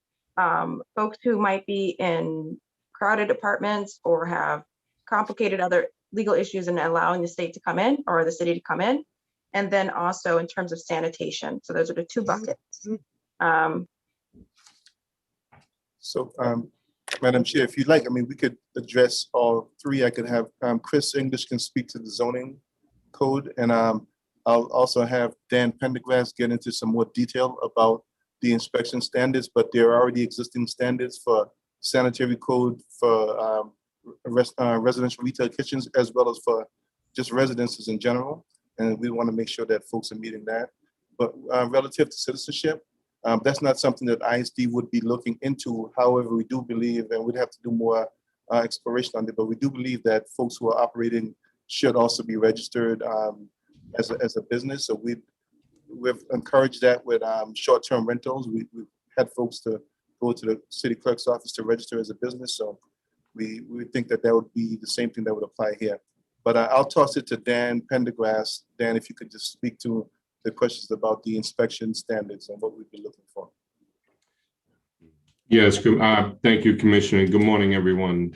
folks who might be in crowded apartments or have complicated other legal issues and allowing the state to come in or the city to come in. And then also in terms of sanitation. So those are the two buckets. Madam Chair, if you'd like, I mean, we could address all three. I could have Chris English can speak to the zoning code, and I'll also have Dan Pendergrass get into some more detail about the inspection standards, but there are already existing standards for sanitary code for residential retail kitchens, as well as for just residences in general. And we want to make sure that folks are meeting that. But relative to citizenship, that's not something that ISD would be looking into. However, we do believe, and we'd have to do more exploration on it, but we do believe that folks who are operating should also be registered as a business. So we've encouraged that with short-term rentals. We've had folks to go to the city clerk's office to register as a business. So we think that would be the same thing that would apply here. But I'll toss it to Dan Pendergrass. Dan, if you could just speak to the questions about the inspection standards and what we'd be looking for. Yes, thank you, Commissioner. Good morning, everyone.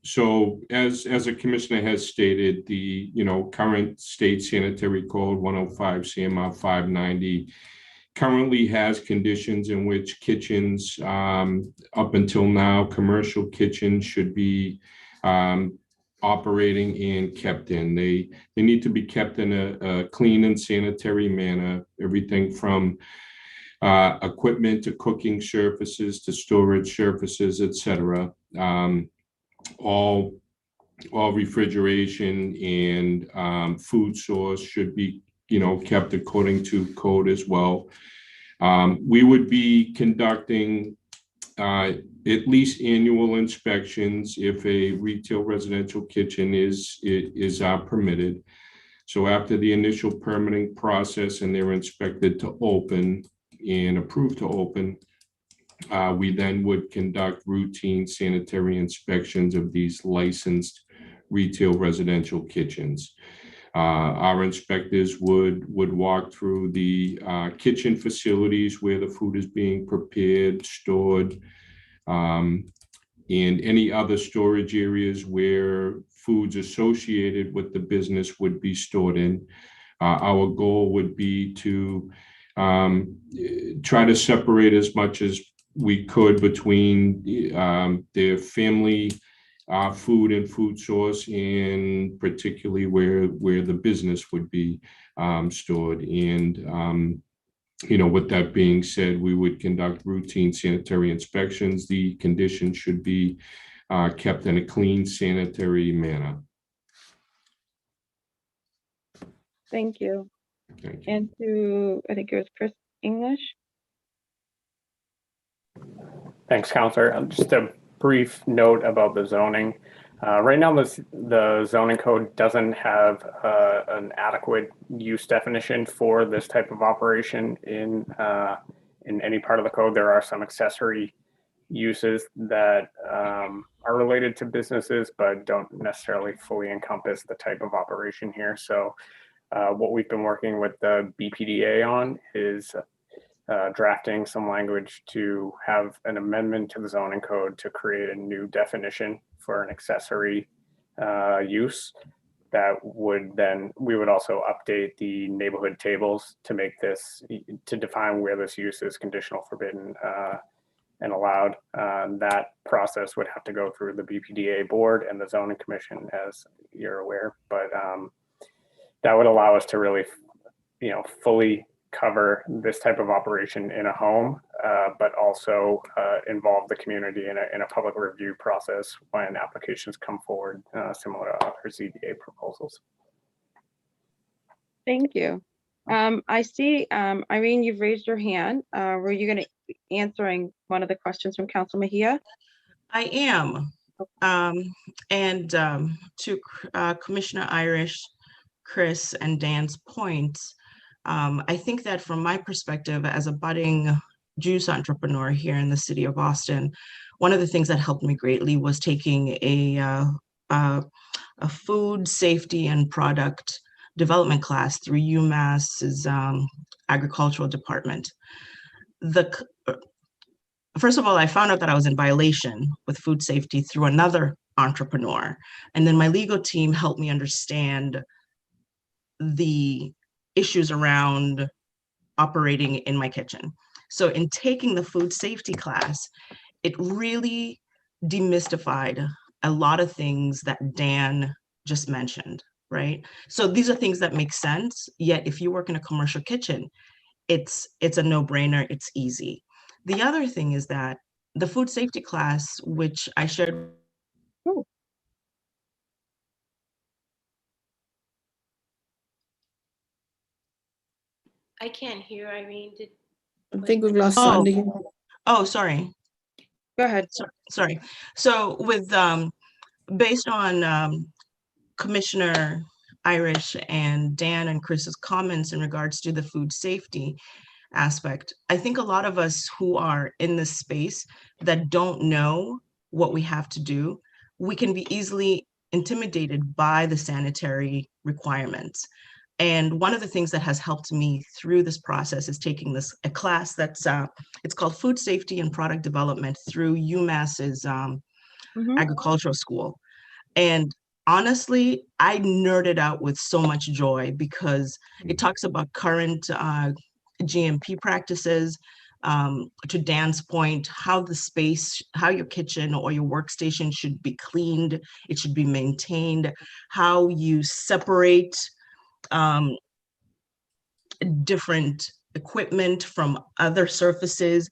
So as a commissioner has stated, the current state sanitary code 105 CMR 590 currently has conditions in which kitchens, up until now, commercial kitchens should be operating and kept in. They need to be kept in a clean and sanitary manner. Everything from equipment to cooking surfaces to storage surfaces, etc. All refrigeration and food source should be kept according to code as well. We would be conducting at least annual inspections if a retail residential kitchen is permitted. So after the initial permitting process and they're inspected to open and approved to open, we then would conduct routine sanitary inspections of these licensed retail residential kitchens. Our inspectors would walk through the kitchen facilities where the food is being prepared, stored, and any other storage areas where foods associated with the business would be stored in. Our goal would be to try to separate as much as we could between their family food and food source, and particularly where the business would be stored. And with that being said, we would conduct routine sanitary inspections. The conditions should be kept in a clean, sanitary manner. Thank you. Thank you. And I think it was Chris English. Thanks, Counselor. Just a brief note about the zoning. Right now, the zoning code doesn't have an adequate use definition for this type of operation in any part of the code. There are some accessory uses that are related to businesses, but don't necessarily fully encompass the type of operation here. So what we've been working with the BPDA on is drafting some language to have an amendment to the zoning code to create a new definition for an accessory use. That would then, we would also update the neighborhood tables to make this, to define where this use is conditional, forbidden, and allowed. That process would have to go through the BPDA board and the zoning commission, as you're aware, but that would allow us to really, fully cover this type of operation in a home, but also involve the community in a public review process when applications come forward, similar to other ZBA proposals. Thank you. I see, Irene, you've raised your hand. Were you going to be answering one of the questions from Council Mejia? I am. To Commissioner Irish, Chris, and Dan's points, I think that from my perspective as a budding juice entrepreneur here in the city of Boston, one of the things that helped me greatly was taking a food safety and product development class through UMass's agricultural department. First of all, I found out that I was in violation with food safety through another entrepreneur. And then my legal team helped me understand the issues around operating in my kitchen. So in taking the food safety class, it really demystified a lot of things that Dan just mentioned, right? So these are things that make sense, yet if you work in a commercial kitchen, it's a no-brainer, it's easy. The other thing is that the food safety class, which I shared. Oh. I can't hear Irene. I think we've lost Sandy. Oh, sorry. Go ahead. Sorry. So with based on Commissioner Irish and Dan and Chris's comments in regards to the food safety aspect, I think a lot of us who are in this space that don't know what we have to do, we can be easily intimidated by the sanitary requirements. And one of the things that has helped me through this process is taking a class that's it's called Food Safety and Product Development through UMass's agricultural school. And honestly, I nerded out with so much joy because it talks about current GMP practices, to Dan's point, how the space, how your kitchen or your workstation should be cleaned, it should be maintained, how you separate different equipment from other surfaces.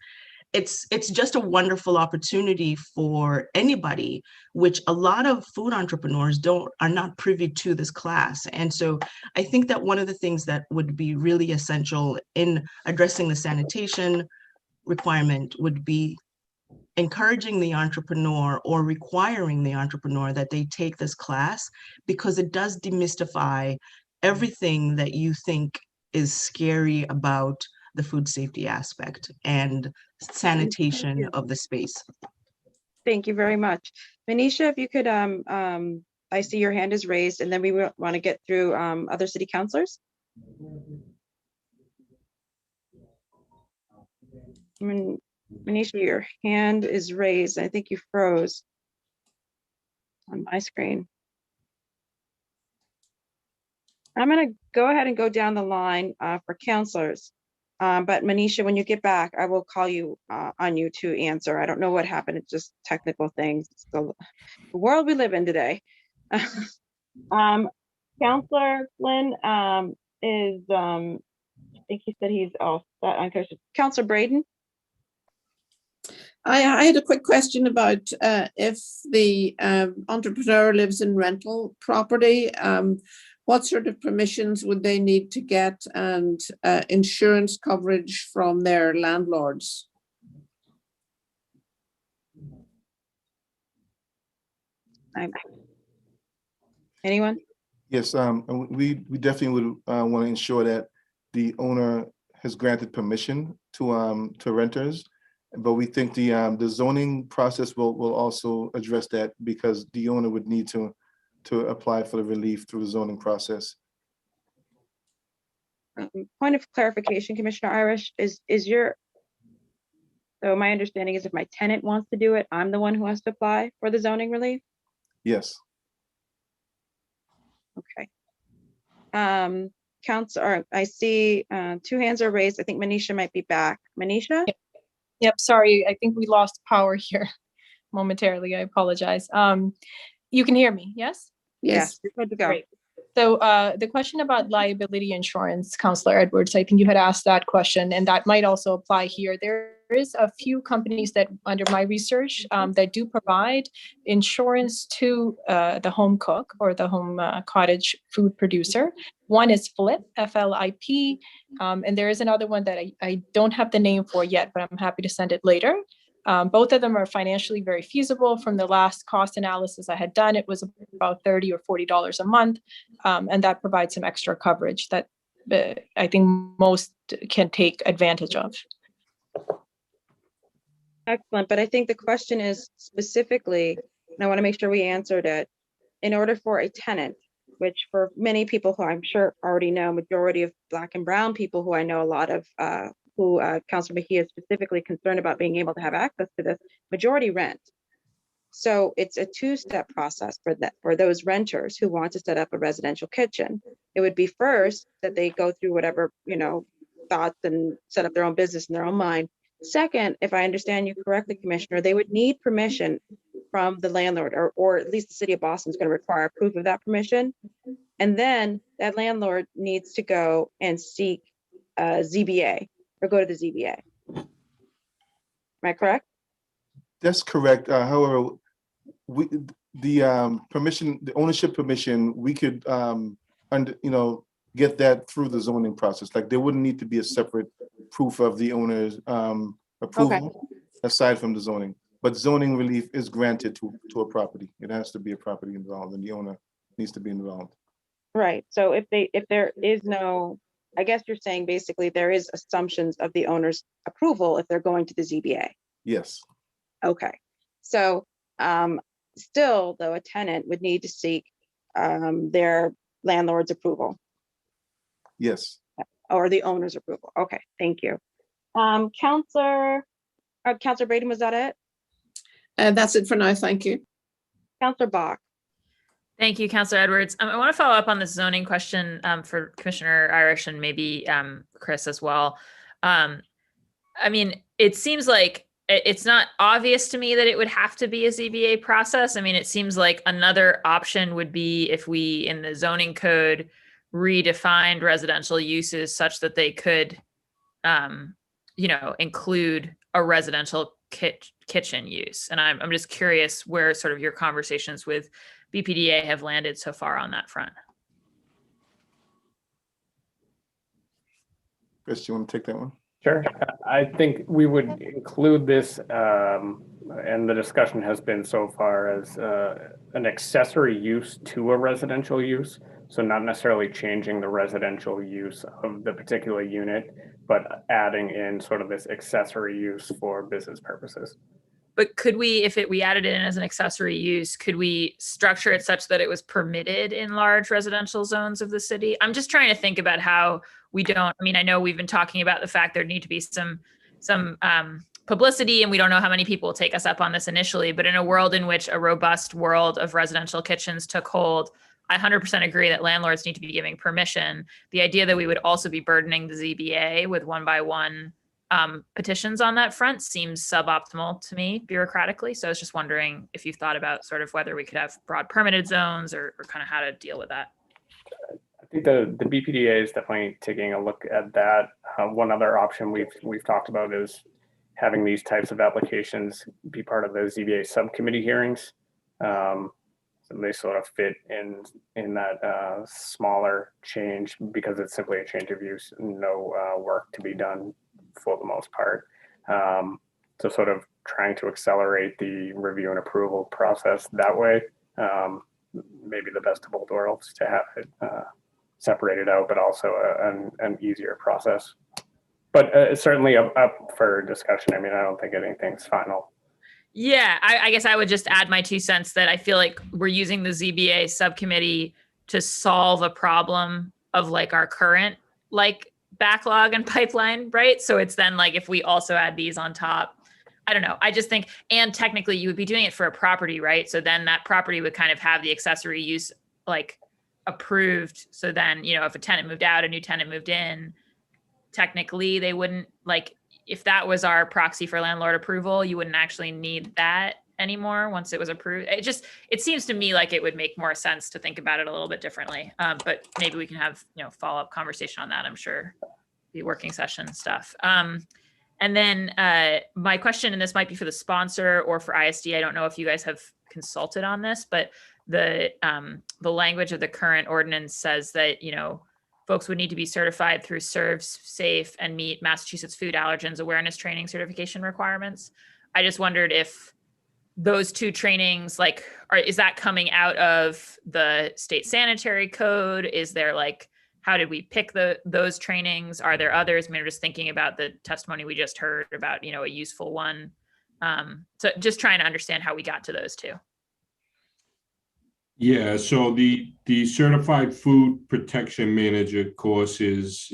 It's just a wonderful opportunity for anybody, which a lot of food entrepreneurs are not privy to this class. And so I think that one of the things that would be really essential in addressing the sanitation requirement would be encouraging the entrepreneur or requiring the entrepreneur that they take this class, because it does demystify everything that you think is scary about the food safety aspect and sanitation of the space. Thank you very much. Manisha, if you could, I see your hand is raised, and then we want to get through other city councilors. Manisha, your hand is raised. I think you froze on my screen. I'm going to go ahead and go down the line for councilors. But Manisha, when you get back, I will call you on you to answer. I don't know what happened. It's just technical things. It's the world we live in today. Councilor Flynn is, I think he said he's all set on question. Councilor Braden. I had a quick question about if the entrepreneur lives in rental property, what sort of permissions would they need to get, and insurance coverage from their landlords? Anyone? Yes, we definitely would want to ensure that the owner has granted permission to renters, but we think the zoning process will also address that, because the owner would need to apply for the relief through the zoning process. Point of clarification, Commissioner Irish, so my understanding is if my tenant wants to do it, I'm the one who has to apply for the zoning relief? Yes. Okay. Counselor, I see 2 hands are raised. I think Manisha might be back. Manisha? Yep, sorry, I think we lost power here momentarily. I apologize. You can hear me, yes? Yes, you're good to go. Great. So the question about liability insurance, Councillor Edwards, I think you had asked that question, and that might also apply here. There is a few companies that, under my research, that do provide insurance to the home cook or the home cottage food producer. One is Flip, F-L-I-P, and there is another one that I don't have the name for yet, but I'm happy to send it later. Both of them are financially very feasible. From the last cost analysis I had done, it was about $30 or $40 a month, and that provides some extra coverage that I think most can take advantage of. Excellent, but I think the question is specifically, and I want to make sure we answered it, in order for a tenant, which for many people who I'm sure already know, majority of Black and Brown people who I know a lot of, who Councilor Mejia is specifically concerned about being able to have access to this, majority rent. So it's a 2-step process for those renters who want to set up a residential kitchen. It would be first that they go through whatever, thoughts and set up their own business in their own mind. Second, if I understand you correctly, Commissioner, they would need permission from the landlord, or at least the city of Boston is going to require proof of that permission. And then that landlord needs to go and seek ZBA or go to the ZBA. Am I correct? That's correct. However, the permission, the ownership permission, we could get that through the zoning process. Like there wouldn't need to be a separate proof of the owner's approval aside from the zoning. But zoning relief is granted to a property. It has to be a property involved, and the owner needs to be involved. Right. So if there is no, I guess you're saying basically there is assumptions of the owner's approval if they're going to the ZBA. Yes. Okay. So still, though, a tenant would need to seek their landlord's approval. Yes. Or the owner's approval. Okay, thank you. Councillor Braden, was that it? That's it for now. Thank you. Councillor Bach. Thank you, Councillor Edwards. I want to follow up on this zoning question for Commissioner Irish and maybe Chris as well. I mean, it seems like it's not obvious to me that it would have to be a ZBA process. I mean, it seems like another option would be if we, in the zoning code, redefined residential uses such that they could, include a residential kitchen use. And I'm just curious where sort of your conversations with BPDA have landed so far on that front. Chris, you want to take that one? Sure. I think we would include this, and the discussion has been so far as an accessory use to a residential use. So not necessarily changing the residential use of the particular unit, but adding in sort of this accessory use for business purposes. But could we, if we added it in as an accessory use, could we structure it such that it was permitted in large residential zones of the city? I'm just trying to think about how we don't, I mean, I know we've been talking about the fact there need to be some publicity, and we don't know how many people will take us up on this initially, but in a world in which a robust world of residential kitchens took hold, I 100% agree that landlords need to be giving permission. The idea that we would also be burdening the ZBA with one-by-one petitions on that front seems suboptimal to me bureaucratically. So I was just wondering if you've thought about sort of whether we could have broad permitted zones or kind of how to deal with that. I think the BPDA is definitely taking a look at that. One other option we've talked about is having these types of applications be part of the ZBA subcommittee hearings. And they sort of fit in that smaller change because it's simply a change of use, no work to be done for the most part. So sort of trying to accelerate the review and approval process that way. Maybe the best of both worlds to have it separated out, but also an easier process. But certainly up for discussion. I mean, I don't think anything's final. Yeah, I guess I would just add my 2 cents that I feel like we're using the ZBA subcommittee to solve a problem of like our current like backlog and pipeline, right? So it's then like if we also add these on top, I don't know. I just think, and technically you would be doing it for a property, right? So then that property would kind of have the accessory use like approved. So then, you know, if a tenant moved out, a new tenant moved in, technically they wouldn't, like, if that was our proxy for landlord approval, you wouldn't actually need that anymore once it was approved. It seems to me like it would make more sense to think about it a little bit differently. But maybe we can have, you know, follow-up conversation on that. I'm sure the working session stuff. And then my question, and this might be for the sponsor or for ISD, I don't know if you guys have consulted on this, but the language of the current ordinance says that, you know, folks would need to be certified through Serve Safe and meet Massachusetts Food Allergens Awareness Training certification requirements. I just wondered if those two trainings, like, is that coming out of the state sanitary code? Is there like, how did we pick those trainings? Are there others? I mean, I'm just thinking about the testimony we just heard about, you know, a useful one. So just trying to understand how we got to those two. Yeah, so the Certified Food Protection Manager course is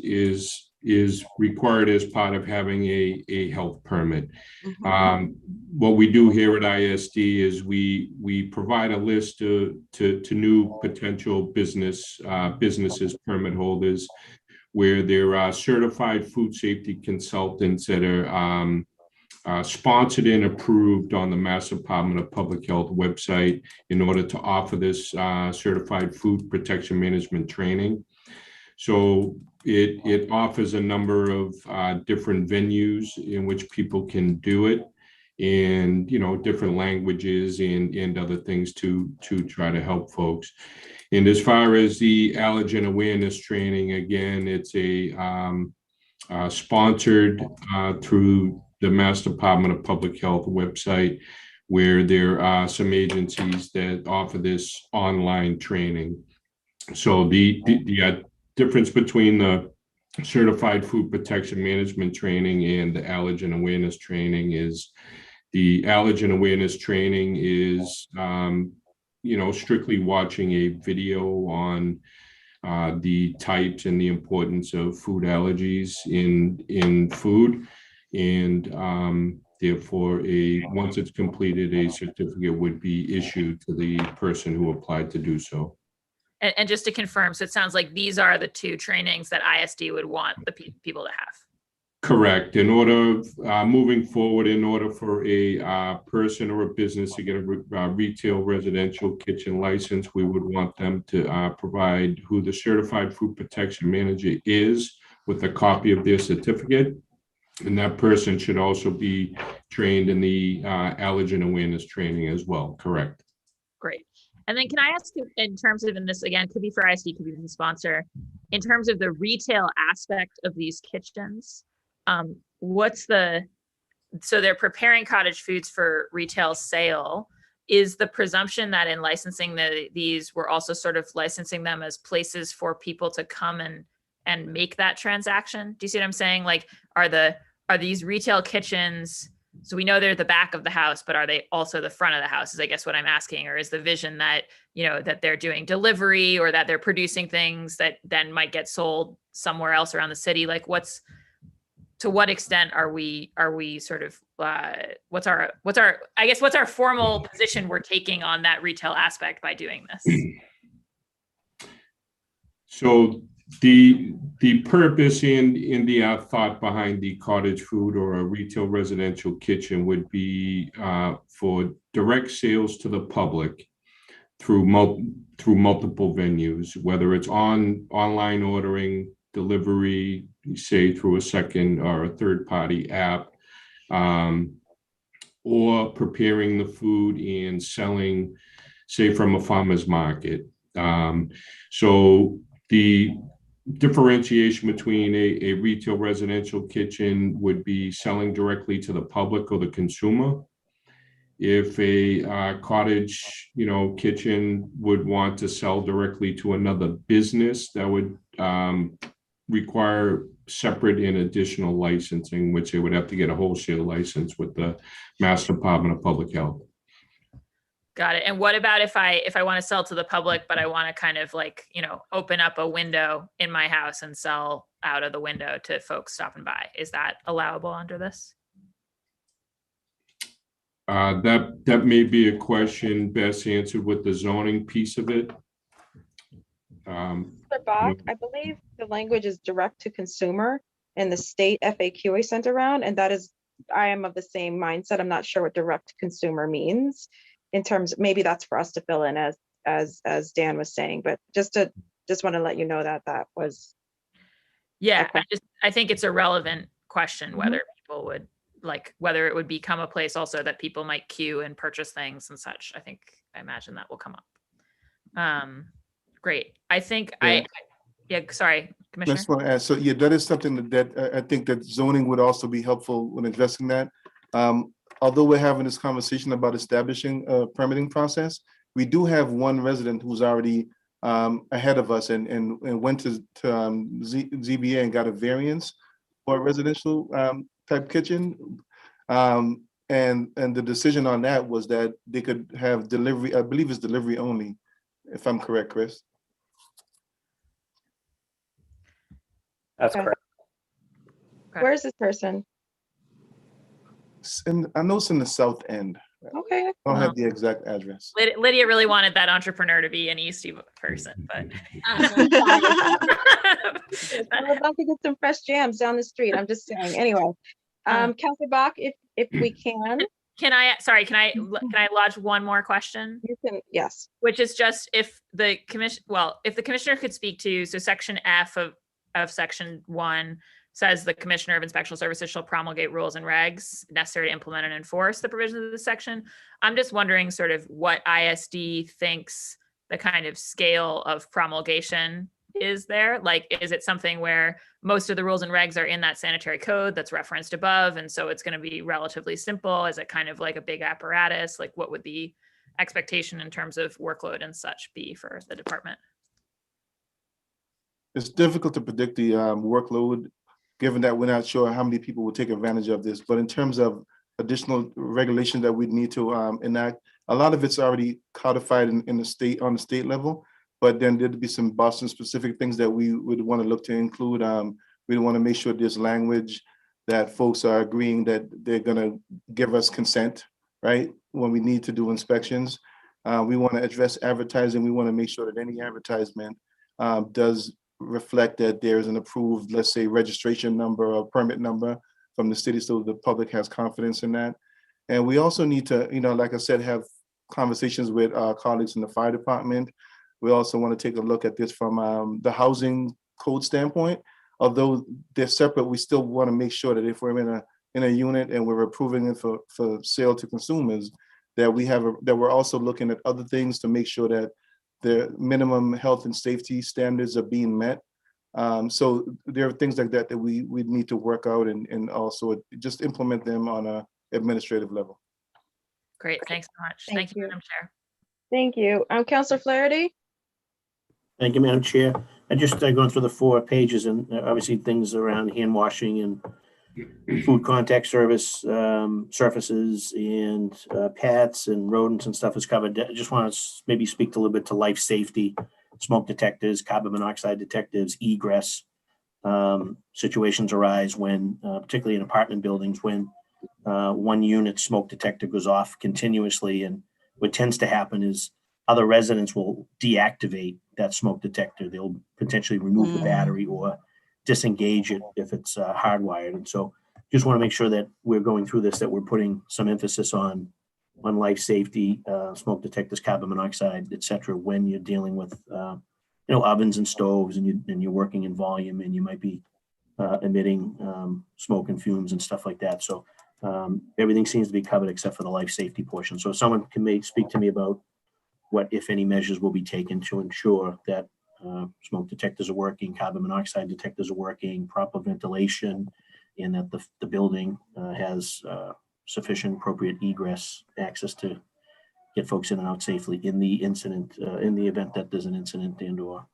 required as part of having a health permit. What we do here at ISD is we provide a list to new potential businesses, permit holders, where there are certified food safety consultants that are sponsored and approved on the Mass Department of Public Health website in order to offer this certified food protection management training. So it offers a number of different venues in which people can do it, and, you know, different languages and other things to try to help folks. And as far as the allergen awareness training, again, it's sponsored through the Mass Department of Public Health website, where there are some agencies that offer this online training. So the difference between the Certified Food Protection Management training and the allergen awareness training is the allergen awareness training is, you know, strictly watching a video on the types and the importance of food allergies in food. And therefore, once it's completed, a certificate would be issued to the person who applied to do so. And just to confirm, so it sounds like these are the two trainings that ISD would want the people to have. Correct. In order, moving forward, in order for a person or a business to get a retail residential kitchen license, we would want them to provide who the Certified Food Protection Manager is with a copy of their certificate. And that person should also be trained in the allergen awareness training as well. Correct. Great. And then can I ask you, in terms of, and this again could be for ISD, could be for the sponsor, in terms of the retail aspect of these kitchens, so they're preparing cottage foods for retail sale. Is the presumption that in licensing these, we're also sort of licensing them as places for people to come and make that transaction? Do you see what I'm saying? Like, are these retail kitchens, so we know they're the back of the house, but are they also the front of the house, is I guess what I'm asking? Or is the vision that, you know, that they're doing delivery or that they're producing things that then might get sold somewhere else around the city? Like, to what extent are we sort of, what's our formal position we're taking on that retail aspect by doing this? So the purpose and the thought behind the cottage food or a retail residential kitchen would be for direct sales to the public through multiple venues, whether it's online ordering, delivery, say through a second or a third party app, or preparing the food and selling, say, from a farmer's market. So the differentiation between a retail residential kitchen would be selling directly to the public or the consumer. If a cottage, you know, kitchen would want to sell directly to another business, that would require separate and additional licensing, which they would have to get a wholesale license with the Mass Department of Public Health. Got it. And what about if I want to sell to the public, but I want to kind of like, open up a window in my house and sell out of the window to folks stopping by? Is that allowable under this? That may be a question best answered with the zoning piece of it. Mr. Bach, I believe the language is direct to consumer in the state FAQ I sent around, and I am of the same mindset. I'm not sure what direct to consumer means in terms, maybe that's for us to fill in as Dan was saying, but just want to let you know that was. Yeah, I think it's a relevant question whether people would whether it would become a place also that people might queue and purchase things and such. I imagine that will come up. Great. I think sorry, Commissioner. Just want to add, so yeah, that is something that I think that zoning would also be helpful when addressing that. Although we're having this conversation about establishing a permitting process, we do have one resident who's already ahead of us and went to ZBA and got a variance for a residential type kitchen. And the decision on that was that they could have delivery, I believe it's delivery only, if I'm correct, Chris. That's correct. Where is this person? I know it's in the south end. Okay. I don't have the exact address. Lydia really wanted that entrepreneur to be an Eastie person, but I'm about to get some fresh jams down the street. I'm just saying. Anyway, Councilor Bach, if we can. Can I lodge one more question? You can, yes. Which is just if the commissioner could speak to, so section F of section 1 says the Commissioner of Inspection Services shall promulgate rules and regs necessary to implement and enforce the provisions of this section. I'm just wondering sort of what ISD thinks the kind of scale of promulgation is there. Like, is it something where most of the rules and regs are in that sanitary code that's referenced above, and so it's going to be relatively simple? Is it kind of like a big apparatus? Like, what would the expectation in terms of workload and such be for the department? It's difficult to predict the workload, given that we're not sure how many people will take advantage of this. But in terms of additional regulation that we need to enact, a lot of it's already codified in the state, on the state level. But then there'd be some Boston specific things that we would want to look to include. We want to make sure there's language that folks are agreeing that they're going to give us consent, right? When we need to do inspections. We want to address advertising. We want to make sure that any advertisement does reflect that there's an approved, let's say, registration number or permit number from the city, so the public has confidence in that. And we also need to, like I said, have conversations with our colleagues in the fire department. We also want to take a look at this from the housing code standpoint. Although they're separate, we still want to make sure that if we're in a unit and we're approving it for sale to consumers, that we're also looking at other things to make sure that the minimum health and safety standards are being met. So there are things like that we need to work out and also just implement them on a administrative level. Great, thanks so much. Thank you, Madam Chair. Thank you. Councilor Flaherty. Thank you, Madam Chair. I just going through the 4 pages, and obviously things around hand washing and food contact service surfaces and pets and rodents and stuff is covered. I just want to maybe speak a little bit to life safety, smoke detectors, carbon monoxide detectors, egress situations arise when, particularly in apartment buildings, when one unit smoke detector goes off continuously. And what tends to happen is other residents will deactivate that smoke detector. They'll potentially remove the battery or disengage it if it's hardwired. And so just want to make sure that we're going through this, that we're putting some emphasis on life safety, smoke detectors, carbon monoxide, et cetera, when you're dealing with, ovens and stoves and you're working in volume and you might be emitting smoke and fumes and stuff like that. So everything seems to be covered except for the life safety portion. So if someone can speak to me about what, if any, measures will be taken to ensure that smoke detectors are working, carbon monoxide detectors are working, proper ventilation, and that the building has sufficient appropriate egress access to get folks in and out safely in the incident, in the event that there's an incident and or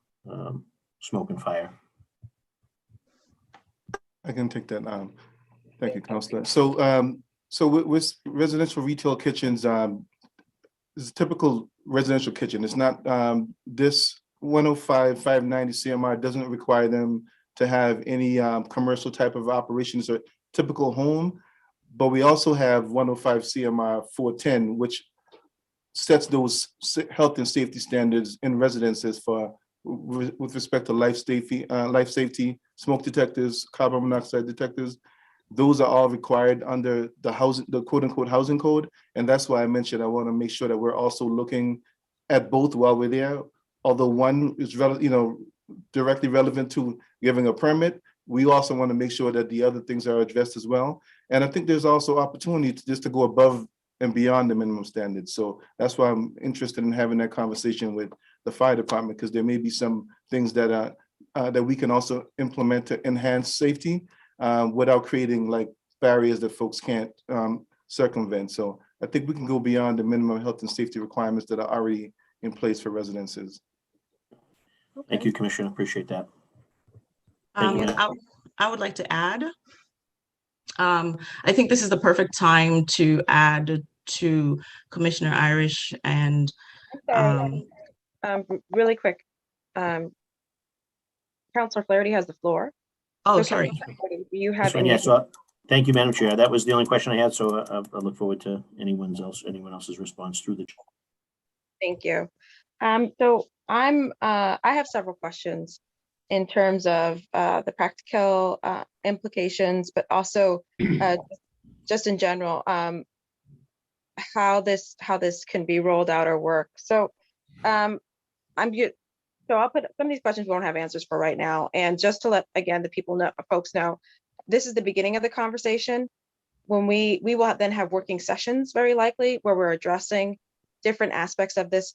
smoke and fire. I can take that. Thank you, Councilor. So with residential retail kitchens, is a typical residential kitchen. It's not, this 105, 590 CMR doesn't require them to have any commercial type of operations or typical home. But we also have 105 CMR 410, which sets those health and safety standards in residences for with respect to life safety, smoke detectors, carbon monoxide detectors. Those are all required under the quote unquote housing code. And that's why I mentioned I want to make sure that we're also looking at both while we're there. Although one is directly relevant to giving a permit, we also want to make sure that the other things are addressed as well. And I think there's also opportunity to go above and beyond the minimum standards. So that's why I'm interested in having that conversation with the fire department, because there may be some things that that we can also implement to enhance safety without creating like barriers that folks can't circumvent. So I think we can go beyond the minimum health and safety requirements that are already in place for residences. Thank you, Commissioner. Appreciate that. Thank you, I would like to add. I think this is the perfect time to add to Commissioner Irish and really quick. Councilor Flaherty has the floor. Oh, So sorry. Do you have This one, any? yeah, so thank you, Madam Chair. That was the only question I had. So I look forward to anyone else's response through the. Thank you. So I have several questions in terms of the practical implications, but also just in general, how this can be rolled out or work. So so I'll put some of these questions we won't have answers for right now. And just to let, again, the folks know, this is the beginning of the conversation. When we will then have working sessions, very likely, where we're addressing different aspects of this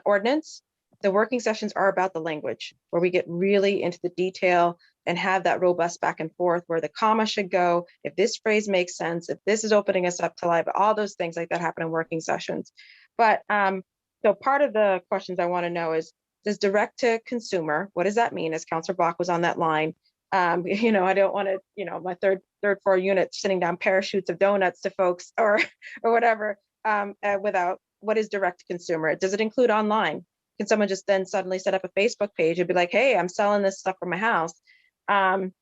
ordinance. The working sessions are about the language, where we get really into the detail and have that robust back and forth, where the comma should go, if this phrase makes sense, if this is opening us up to live, all those things like that happen in working sessions. But so part of the questions I want to know is, does direct to consumer, what does that mean? As Councilor Bach was on that line, I don't want to, my third floor unit sitting down parachutes of donuts to folks or whatever, without, what is direct to consumer? Does it include online? Can someone just then suddenly set up a Facebook page and be like, hey, I'm selling this stuff from my house? I'm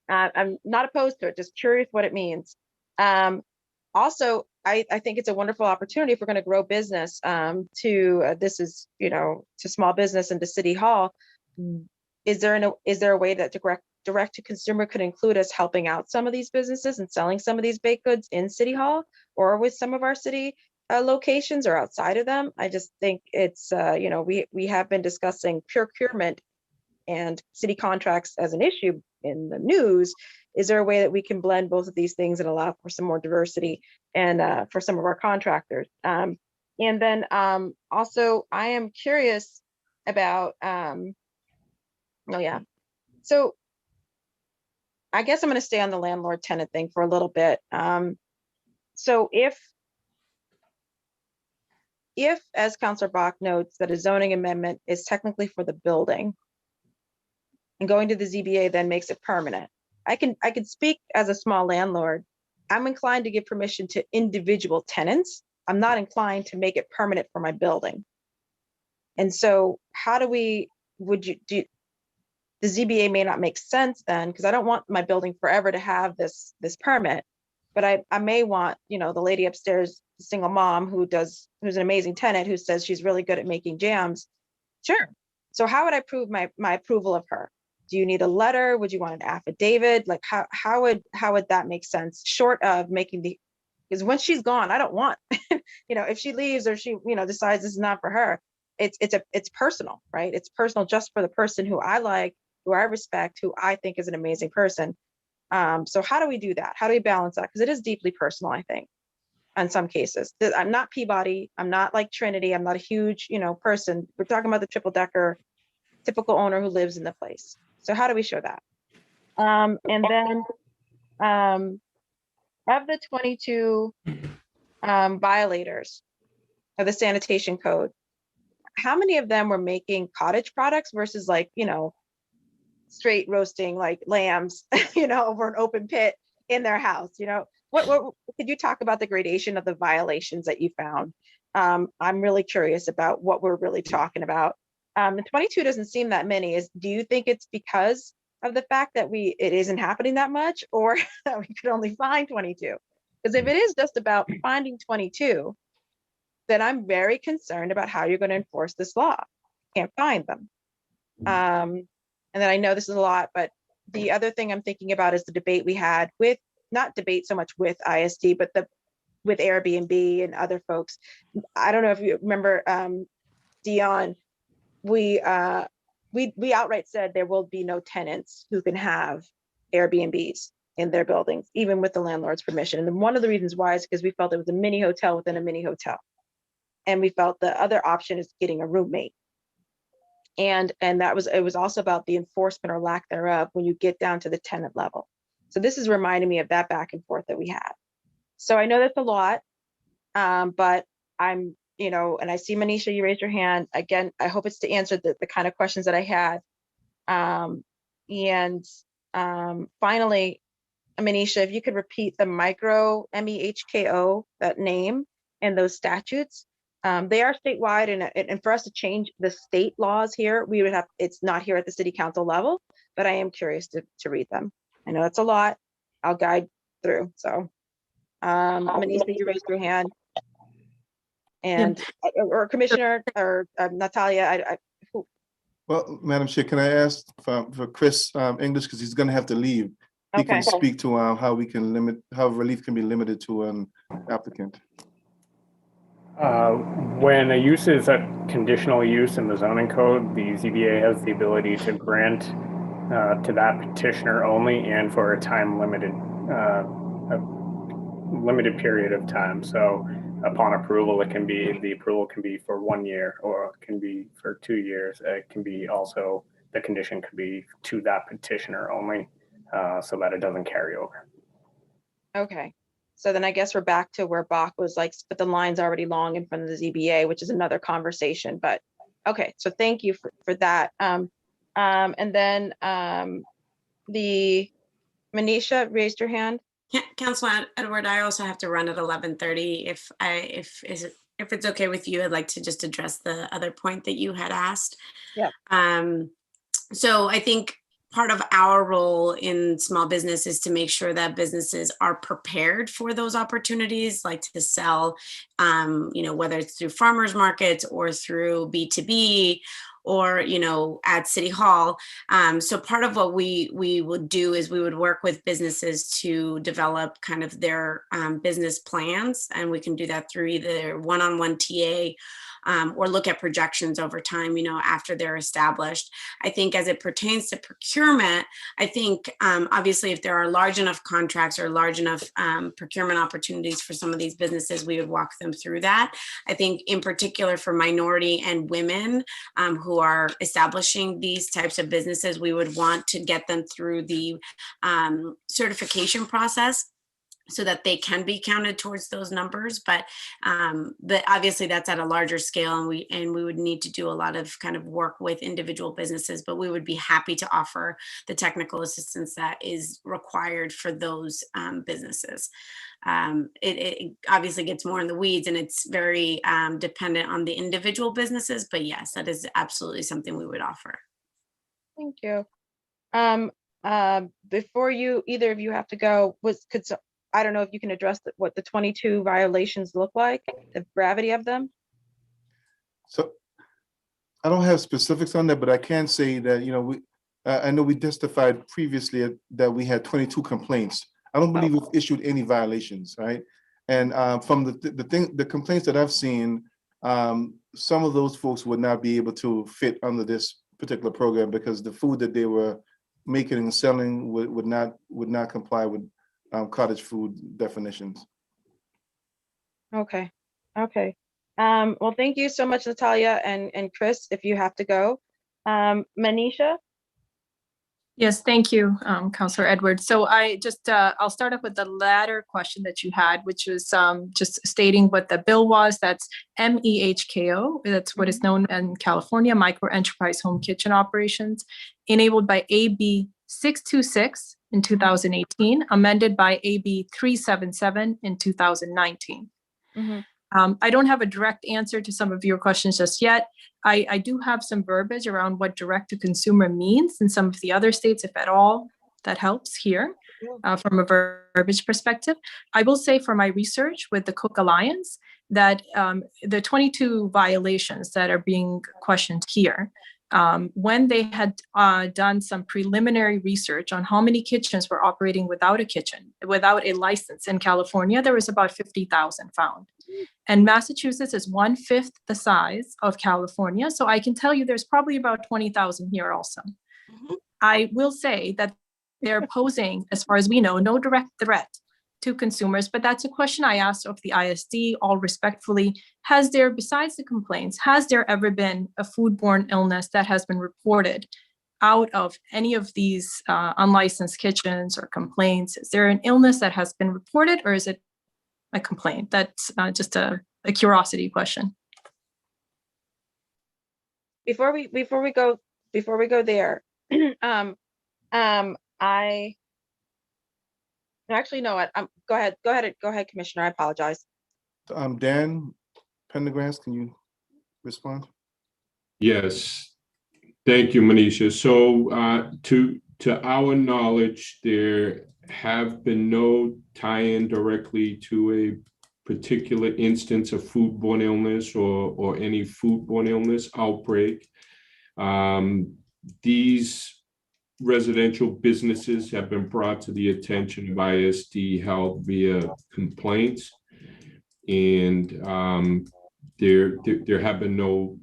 not opposed to it, just curious what it means. Also, I think it's a wonderful opportunity if we're going to grow business to small business and to City Hall. Is there a way that direct to consumer could include us helping out some of these businesses and selling some of these baked goods in City Hall or with some of our city locations or outside of them? I just think it's, we have been discussing procurement and city contracts as an issue in the news. Is there a way that we can blend both of these things and allow for some more diversity and for some of our contractors? And then also, I am curious about, so I guess I'm going to stay on the landlord tenant thing for a little bit. So if, as Councilor Bach notes, that a zoning amendment is technically for the building and going to the ZBA then makes it permanent, I can speak as a small landlord. I'm inclined to give permission to individual tenants. I'm not inclined to make it permanent for my building. And so how do we, the ZBA may not make sense then, because I don't want my building forever to have this permit, but I may want, the lady upstairs, the single mom who's an amazing tenant who says she's really good at making jams. Sure. So how would I prove my approval of her? Do you need a letter? Would you want an affidavit? Like how would that make sense? Short of making because when she's gone, I don't want, if she leaves or she, decides this is not for her, it's personal, right? It's personal just for the person who I like, who I respect, who I think is an amazing person. So how do we do that? How do we balance that? Because it is deeply personal, I think, in some cases. I'm not Peabody. I'm not like Trinity. I'm not a huge, person. We're talking about the triple decker, typical owner who lives in the place. So how do we show that? And then of the 22 violators of the sanitation code, how many of them were making cottage products versus like, straight roasting like lambs, over an open pit in their house? what could you talk about the gradation of the violations that you found? I'm really curious about what we're really talking about. And 22 doesn't seem that many. Do you think it's because of the fact that it isn't happening that much, or that we could only find 22? Because if it is just about finding 22, then I'm very concerned about how you're going to enforce this law. Can't find them. And then I know this is a lot, but the other thing I'm thinking about is the debate we had with, not debate so much with ISD, but with Airbnb and other folks. I don't know if you remember, Dion, we outright said there will be no tenants who can have Airbnbs in their buildings, even with the landlord's permission. And one of the reasons why is because we felt it was a mini hotel within a mini hotel. And we felt the other option is getting a roommate. And it was also about the enforcement or lack thereof when you get down to the tenant level. So this is reminding me of that back and forth that we had. So I know that's a lot, but I'm, and I see Manisha, you raised your hand. Again, I hope it's to answer the kind of questions that I had. Finally, Manisha, if you could repeat the micro MEHKO, that name, and those statutes. They are statewide, and for us to change the state laws here, we would have, it's not here at the city council level, but I am curious to read them. I know it's a lot. I'll guide through. So, Manisha, you raised your hand. And, or Commissioner, or Natalia, Well, Madam Chair, can I ask for Chris English, because he's going to have to leave. He can speak to how relief can be limited to an applicant. When a use is a conditional use in the zoning code, the ZBA has the ability to grant to that petitioner only, and for a time limited period of time. So upon approval, the approval can be for 1 year, or it can be for 2 years. It can be also, the condition could be to that petitioner only, so that it doesn't carry over. Okay. So then I guess we're back to where Bach was like, but the line's already long in front of the ZBA, which is another conversation, but okay. So thank you for that. And then the Manisha raised your hand. Councilor Edward, I also have to run at 11:30. If it's okay with you, I'd like to just address the other point that you had asked. Yeah. So I think part of our role in small business is to make sure that businesses are prepared for those opportunities, like to sell, whether it's through farmers markets or through B2B, or at City Hall. So part of what we would do is we would work with businesses to develop kind of their business plans, and we can do that through either one-on-one TA or look at projections over time, after they're established. I think as it pertains to procurement, I think obviously if there are large enough contracts or large enough procurement opportunities for some of these businesses, we would walk them through that. I think in particular for minority and women who are establishing these types of businesses, we would want to get them through the certification process, so that they can be counted towards those numbers. But obviously that's at a larger scale, and we would need to do a lot of kind of work with individual businesses, but we would be happy to offer the technical assistance that is required for those businesses. It obviously gets more in the weeds, and it's very dependent on the individual businesses, but yes, that is absolutely something we would offer. Thank you. Before either of you have to go, I don't know if you can address what the 22 violations look like, the gravity of them. So I don't have specifics on that, but I can say that, I know we testified previously that we had 22 complaints. I don't believe we've issued any violations, right? And from the complaints that I've seen, some of those folks would not be able to fit under this particular program because the food that they were making and selling would not comply with cottage food definitions. Okay. Well, thank you so much, Natalia and Chris, if you have to go. Manisha? Yes, thank you, Councilor Edwards. So I'll start off with the latter question that you had, which was just stating what the bill was. That's MEHKO. That's what is known in California, Micro Enterprise Home Kitchen Operations, enabled by AB 626 in 2018, amended by AB 377 in 2019. I don't have a direct answer to some of your questions just yet. I do have some verbiage around what direct to consumer means in some of the other states, if at all, that helps here from a verbiage perspective. I will say for my research with the Cook Alliance that the 22 violations that are being questioned here, when they had done some preliminary research on how many kitchens were operating without a license in California, there was about 50,000 found. And Massachusetts is 1/5 the size of California. So I can tell you there's probably about 20,000 here also. I will say that they're posing, as far as we know, no direct threat to consumers, but that's a question I asked of the ISD, all respectfully. Has there, besides the complaints, has there ever been a foodborne illness that has been reported out of any of these unlicensed kitchens or complaints? Is there an illness that has been reported, or is it a complaint? That's just a curiosity question. Before we go there, I actually know what. Go ahead, Commissioner. I apologize. Dan Pendergrass, can you respond? Yes, thank you, Manisha. So to our knowledge, there have been no tie-in directly to a particular instance of foodborne illness or any foodborne illness outbreak. These residential businesses have been brought to the attention of ISD Health via complaints, and there have been no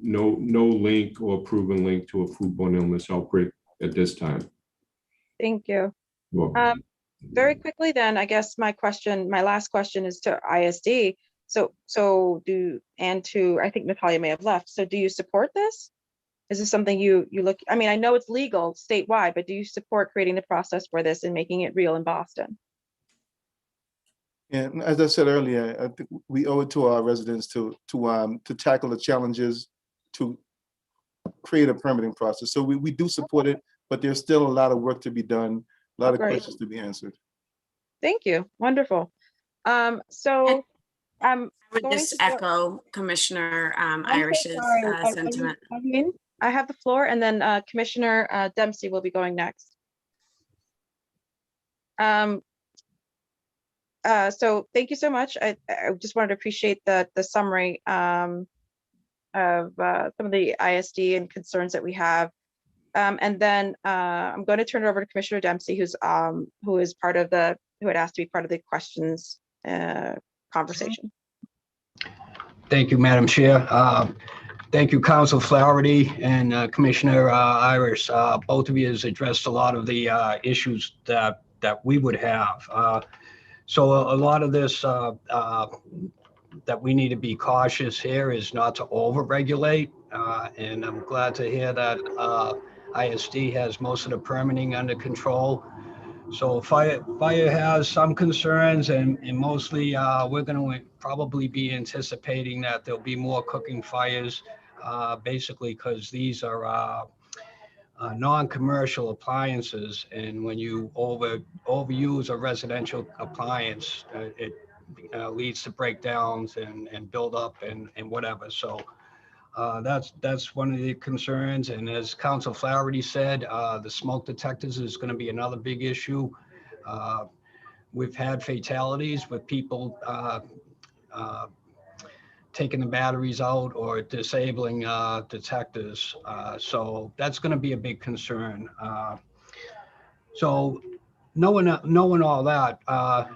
link or proven link to a foodborne illness outbreak at this time. Thank you. Welcome. Very quickly then, I guess my last question is to ISD. I think Natalia may have left. So do you support this? Is this something you look, I mean, I know it's legal statewide, but do you support creating the process for this and making it real in Boston? And as I said earlier, I think we owe it to our residents to tackle the challenges, to create a permitting process. So we do support it, but there's still a lot of work to be done, a lot of questions to be answered. Thank you. Wonderful. I would just echo Commissioner Irish's sentiment. I have the floor, and then Commissioner Dempsey will be going next. So thank you so much. I just wanted to appreciate the summary of some of the ISD and concerns that we have. And then I'm going to turn it over to Commissioner Dempsey, who had asked to be part of the questions conversation. Thank you, Madam Chair. Thank you, Council Flaherty and Commissioner Irish. Both of you has addressed a lot of the issues that we would have. So a lot of this that we need to be cautious here is not to over-regulate. And I'm glad to hear that ISD has most of the permitting under control. So fire has some concerns, and mostly we're going to probably be anticipating that there'll be more cooking fires, basically because these are non-commercial appliances, and when you overuse a residential appliance, it leads to breakdowns and buildup and whatever. So that's one of the concerns. And as Council Flaherty said, the smoke detectors is going to be another big issue. We've had fatalities with people taking the batteries out or disabling detectors. So that's going to be a big concern. So knowing all that,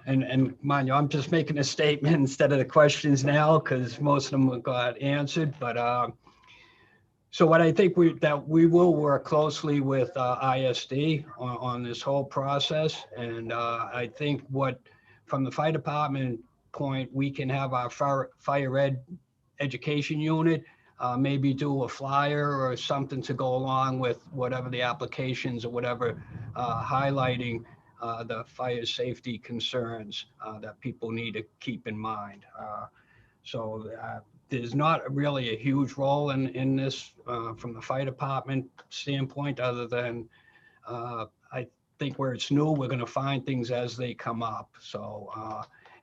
and mind you, I'm just making a statement instead of the questions now, because most of them got answered. But so what I think we will work closely with ISD on this whole process. And I think from the fire department point, we can have our fire ed education unit maybe do a flyer or something to go along with whatever the applications or whatever, highlighting the fire safety concerns that people need to keep in mind. So there's not really a huge role in this from the fire department standpoint, other than I think where it's new, we're gonna find things as they come up. So,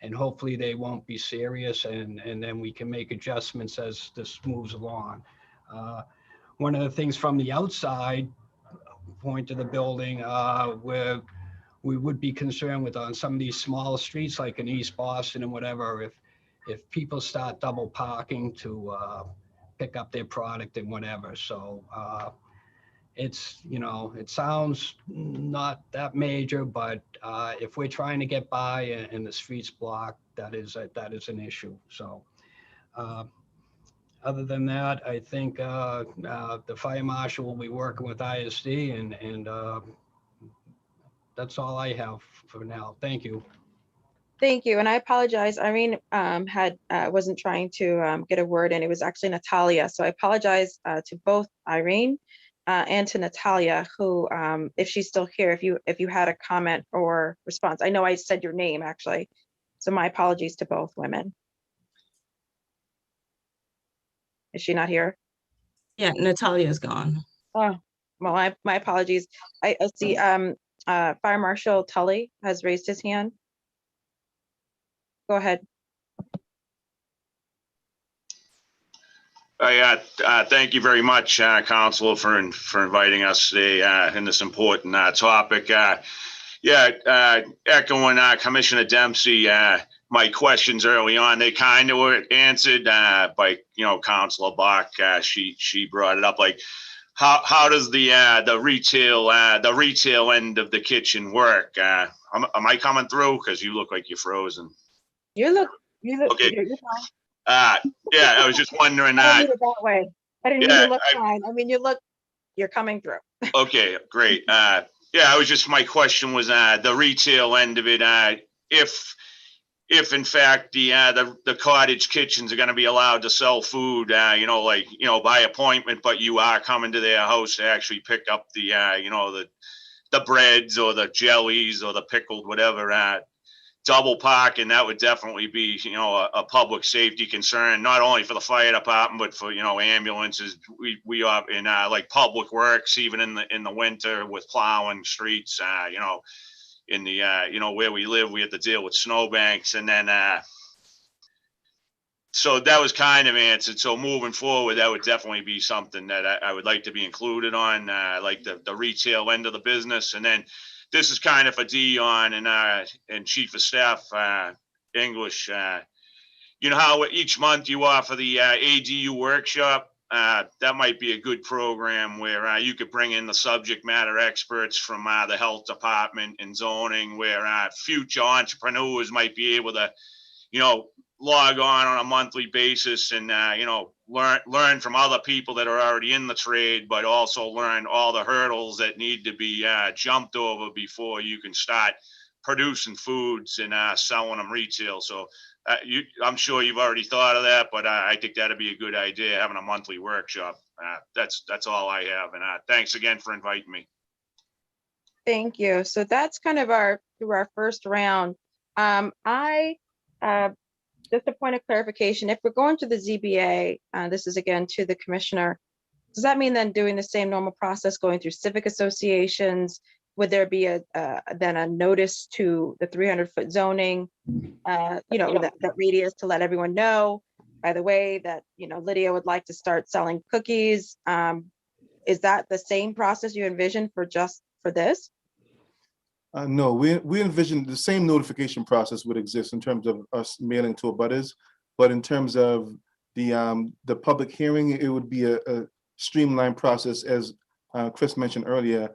and hopefully they won't be serious, and then we can make adjustments as this moves along. One of the things from the outside point of the building, where we would be concerned with on some of these small streets, like in East Boston and whatever, if people start double parking to pick up their product and whatever. So it's, it sounds not that major, but if we're trying to get by and the street's blocked, that is an issue. So other than that, I think the fire marshal will be working with ISD, and that's all I have for now. Thank you. Thank you, and I apologize. Irene wasn't trying to get a word, and it was actually Natalia. So I apologize to both Irene and to Natalia, who, if she's still here, if you had a comment or response. I know I said your name actually, so my apologies to both women. Is she not here? Yeah, Natalia's gone. Oh, well, my apologies. I see Fire Marshal Tully has raised his hand. Go ahead. Thank you very much, Council, for inviting us today in this important topic. Echoing Commissioner Dempsey, my questions early on, they kind of were answered by Councilor Bach. She brought it up, like how does the retail end of the kitchen work? Am I coming through? Because you look like you're frozen. You look okay. You're fine. Yeah, I was just wondering. I didn't mean it that way. I didn't mean yeah, you look fine. I mean, you're coming through. Okay, great. My question was the retail end of it. If in fact the cottage kitchens are going to be allowed to sell food, by appointment, but you are coming to their house to actually pick up the breads or the jellies or the pickled whatever. Double parking, that would definitely be a public safety concern, not only for the fire department but for ambulances. We are in like public works, even in the winter with plowing streets. In the where we live, we have to deal with snowbanks, and then so that was kind of answered. So moving forward, that would definitely be something that I would like to be included on, like the retail end of the business. And then this is kind of for Dion and Chief of Staff English. How each month you offer the ADU workshop. That might be a good program where you could bring in the subject matter experts from the health department and zoning, where future entrepreneurs might be able to, log on a monthly basis and, learn from other people that are already in the trade, but also learn all the hurdles that need to be jumped over before you can start producing foods and selling them retail. So I'm sure you've already thought of that, but I think that'd be a good idea, having a monthly workshop. That's all I have. And thanks again for inviting me. Thank you. So that's kind of through our first round. Just a point of clarification, if we're going to the ZBA, this is again to the commissioner, does that mean then doing the same normal process, going through civic associations? Would there be then a notice to the 300-foot zoning, that radius, to let everyone know, by the way, that, Lydia would like to start selling cookies? Is that the same process you envision for this? No, we envision the same notification process would exist in terms of us mailing to abutters, but in terms of the public hearing, it would be a streamlined process, as Chris mentioned earlier,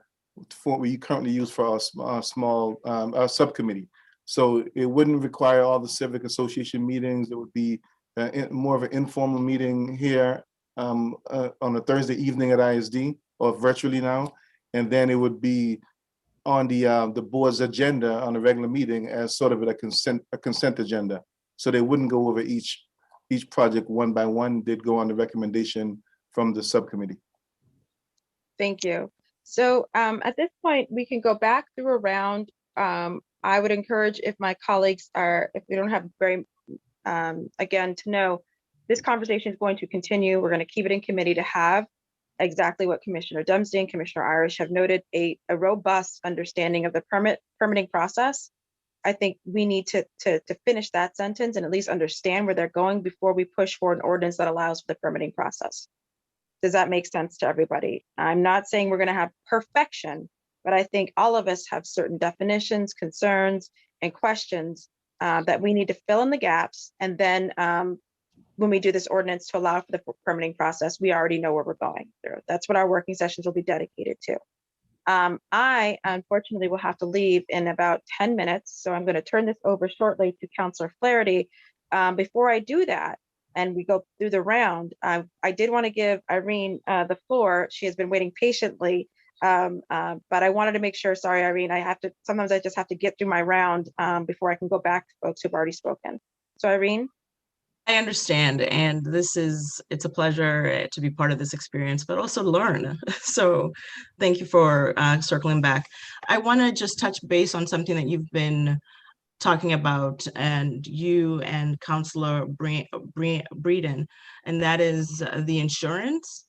for what we currently use for our small subcommittee. So it wouldn't require all the civic association meetings. It would be more of an informal meeting here on a Thursday evening at ISD, or virtually now, and then it would be on the board's agenda on a regular meeting as sort of a consent agenda. So they wouldn't go over each project one by one. They'd go on the recommendation from the subcommittee. Thank you. So at this point, we can go back through a round. I would encourage, if my colleagues if we don't have again, to know this conversation is going to continue. We're going to keep it in committee to have exactly what Commissioner Dempsey and Commissioner Irish have noted, a robust understanding of the permitting process. I think we need to finish that sentence and at least understand where they're going before we push for an ordinance that allows for the permitting process. Does that make sense to everybody? I'm not saying we're going to have perfection, but I think all of us have certain definitions, concerns, and questions that we need to fill in the gaps. And then when we do this ordinance to allow for the permitting process, we already know where we're going through. That's what our working sessions will be dedicated to. I unfortunately will have to leave in about 10 minutes. So I'm going to turn this over shortly to Councilor Flaherty. Before I do that, and we go through the round, I did want to give Irene the floor. She has been waiting patiently, but I wanted to make sure, sorry, Irene, sometimes I just have to get through my round before I can go back to folks who've already spoken. So Irene? I understand, and it's a pleasure to be part of this experience, but also learn. So thank you for circling back. I want to just touch base on something that you've been talking about, and you and Councilor Breeden, and that is the insurance.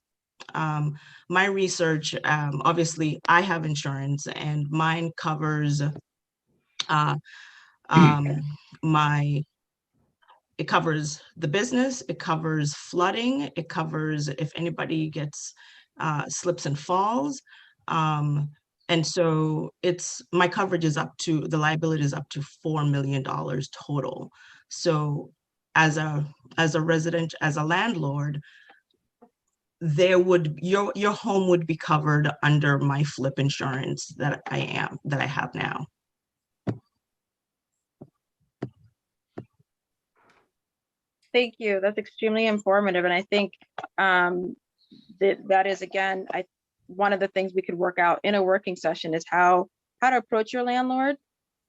My research, obviously I have insurance and mine covers it covers the business, it covers flooding, it covers if anybody gets slips and falls. And so my coverage is up to, the liability is up to $4 million total. So as a resident, as a landlord, your home would be covered under my flip insurance that I have now. Thank you. That's extremely informative. And I think that is, again, one of the things we could work out in a working session is how to approach your landlord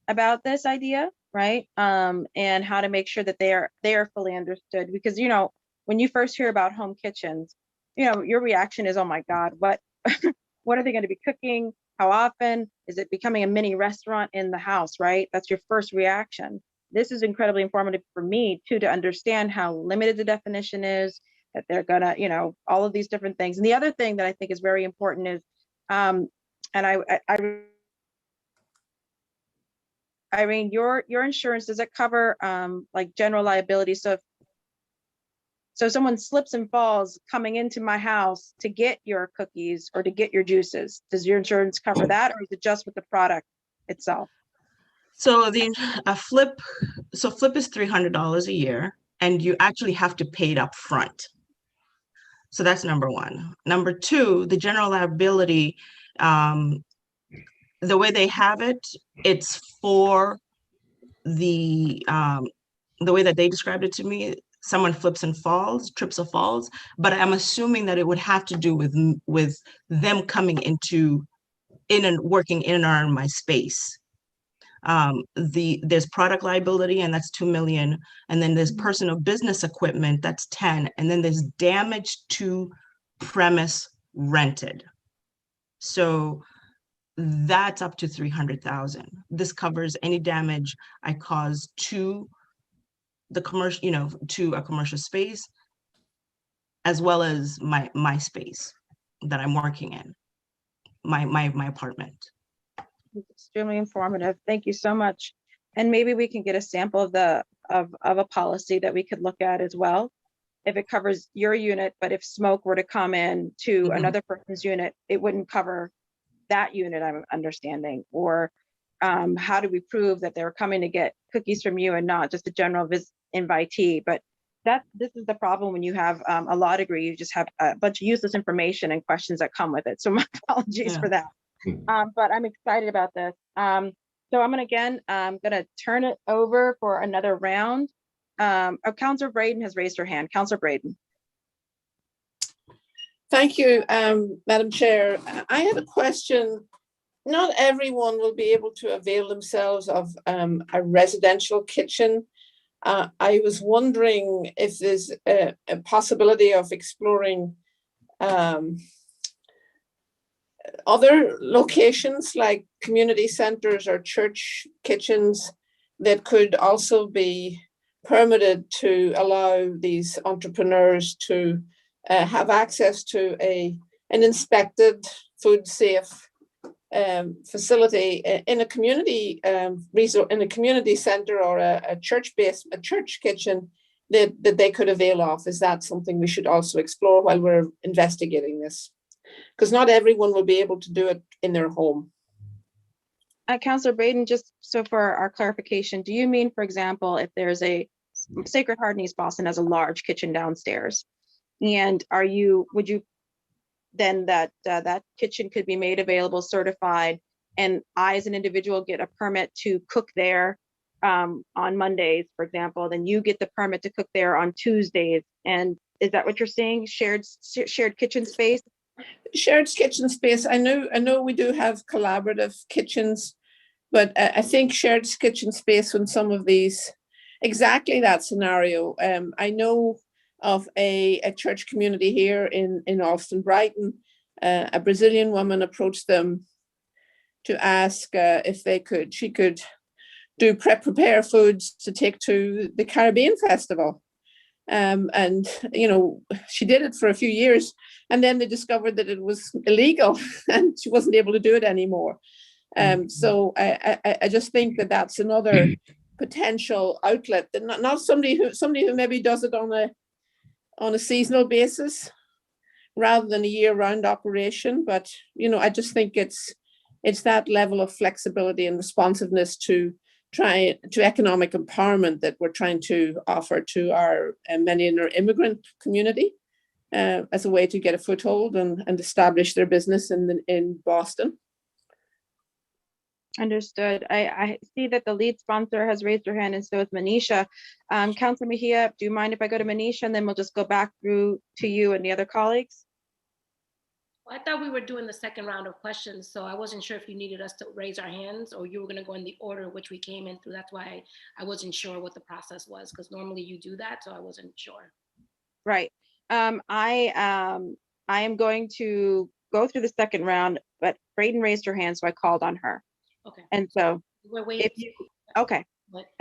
about this idea, right? And how to make sure that they are fully understood. Because, when you first hear about home kitchens, your reaction is, oh my God, what are they going to be cooking? How often? Is it becoming a mini restaurant in the house, right? That's your first reaction. This is incredibly informative for me too, to understand how limited the definition is, that they're gonna, all of these different things. And the other thing that I think is very important is, and Irene, your insurance, does it cover like general liability? So if someone slips and falls coming into my house to get your cookies or to get your juices, does your insurance cover that, or is it just with the product itself? So flip is $300 a year, and you actually have to pay it up front. So that's number one. Number two, the general liability, the way they have it, it's for the way that they described it to me, someone trips or falls, but I'm assuming that it would have to do with them coming in and working in and around my space. There's product liability, and that's $2 million. And then there's personal business equipment, that's 10. And then there's damage to premise rented. So that's up to 300,000. This covers any damage I cause to the commercial, to a commercial space, as well as my space that I'm working in, my apartment. Extremely informative. Thank you so much. And maybe we can get a sample of a policy that we could look at as well. If it covers your unit, but if smoke were to come in to another person's unit, it wouldn't cover that unit, I'm understanding. Or how do we prove that they're coming to get cookies from you and not just a general invitee? But this is the problem when you have a law degree. You just have a bunch of useless information and questions that come with it. So my apologies for that. But I'm excited about this. So I'm gonna turn it over for another round. Councilor Braden has raised her hand. Councilor Braden. Thank you, Madam Chair. I had a question. Not everyone will be able to avail themselves of a residential kitchen. I was wondering if there's a possibility of exploring other locations like community centers or church kitchens that could also be permitted to allow these entrepreneurs to have access to a an inspected, food safe facility in a community in a community center or a church kitchen that they could avail of. Is that something we should also explore while we're investigating this? Because not everyone will be able to do it in their home. Councillor Braden, just so for our clarification, do you mean, for example, if there's a Sacred Heart in East Boston has a large kitchen downstairs, and would you then that kitchen could be made available, certified, and I as an individual get a permit to cook there on Mondays, for example, then you get the permit to cook there on Tuesdays, and is that what you're saying? Shared kitchen space? Shared kitchen space. I know we do have collaborative kitchens, but I think shared kitchen space when some of these, exactly that scenario. I know of a church community here in Austin Brighton. A Brazilian woman approached them to ask if she could prepare foods to take to the Caribbean Festival. And she did it for a few years, and then they discovered that it was illegal and she wasn't able to do it anymore. So I just think that that's another potential outlet, that not somebody who maybe does it on a seasonal basis rather than a year-round operation. But I just think it's that level of flexibility and responsiveness to economic empowerment that we're trying to offer to our many in our immigrant community as a way to get a foothold and establish their business in Boston. Understood. I see that the lead sponsor has raised her hand, and so is Manisha. Councilor Mejia, do you mind if I go to Manisha, and then we'll just go back through to you and the other colleagues? Well, I thought we were doing the second round of questions, so I wasn't sure if you needed us to raise our hands or you were going to go in the order which we came in through. That's why I wasn't sure what the process was, because normally you do that, so I wasn't sure. Right. I am going to go through the second round, but Braden raised her hand, so I called on her. Okay. And so we're waiting. Okay.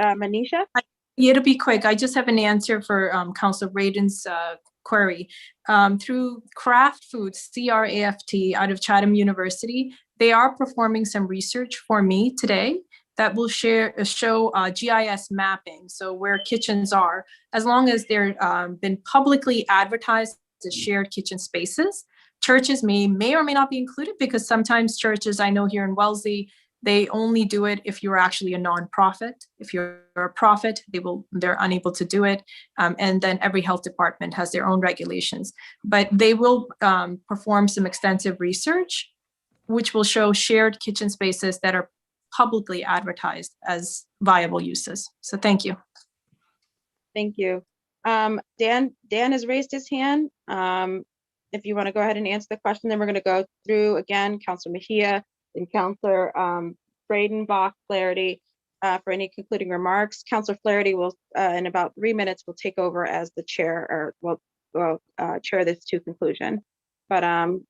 Manisha? Yeah, to be quick, I just have an answer for Councilor Braden's query. Through Craft Foods, CRAFT, out of Chatham University, they are performing some research for me today that will show GIS mapping, so where kitchens are, as long as they're been publicly advertised as shared kitchen spaces. Churches may or may not be included, because sometimes churches, I know here in Wellesley, they only do it if you're actually a nonprofit. If you're a profit, they're unable to do it. And then every health department has their own regulations. But they will perform some extensive research, which will show shared kitchen spaces that are publicly advertised as viable uses. So thank you. Thank you. Dan has raised his hand. If you want to go ahead and answer the question, then we're going to go through again, Councilor Mejia and Councilor Braden, Bach, Flaherty for any concluding remarks. Councilor Flaherty will, in about 3 minutes, will take over as the chair, or will chair this to conclusion. But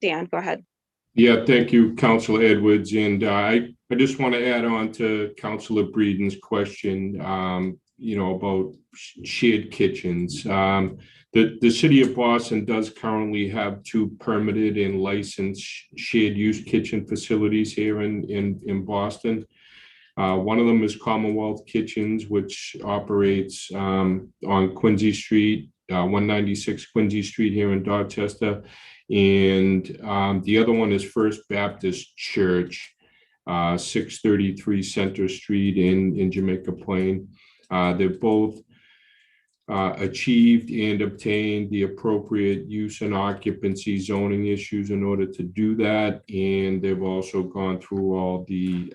Dan, go ahead. Yeah, thank you, Councilor Edwards. And I just want to add on to Councilor Breeden's question, about shared kitchens. The city of Boston does currently have 2 permitted and licensed shared use kitchen facilities here in Boston. One of them is Commonwealth Kitchens, which operates on Quincy Street, 196 Quincy Street here in Dorchester. And the other one is First Baptist Church, 633 Center Street in Jamaica Plain. They've both achieved and obtained the appropriate use and occupancy zoning issues in order to do that. And they've also gone through all the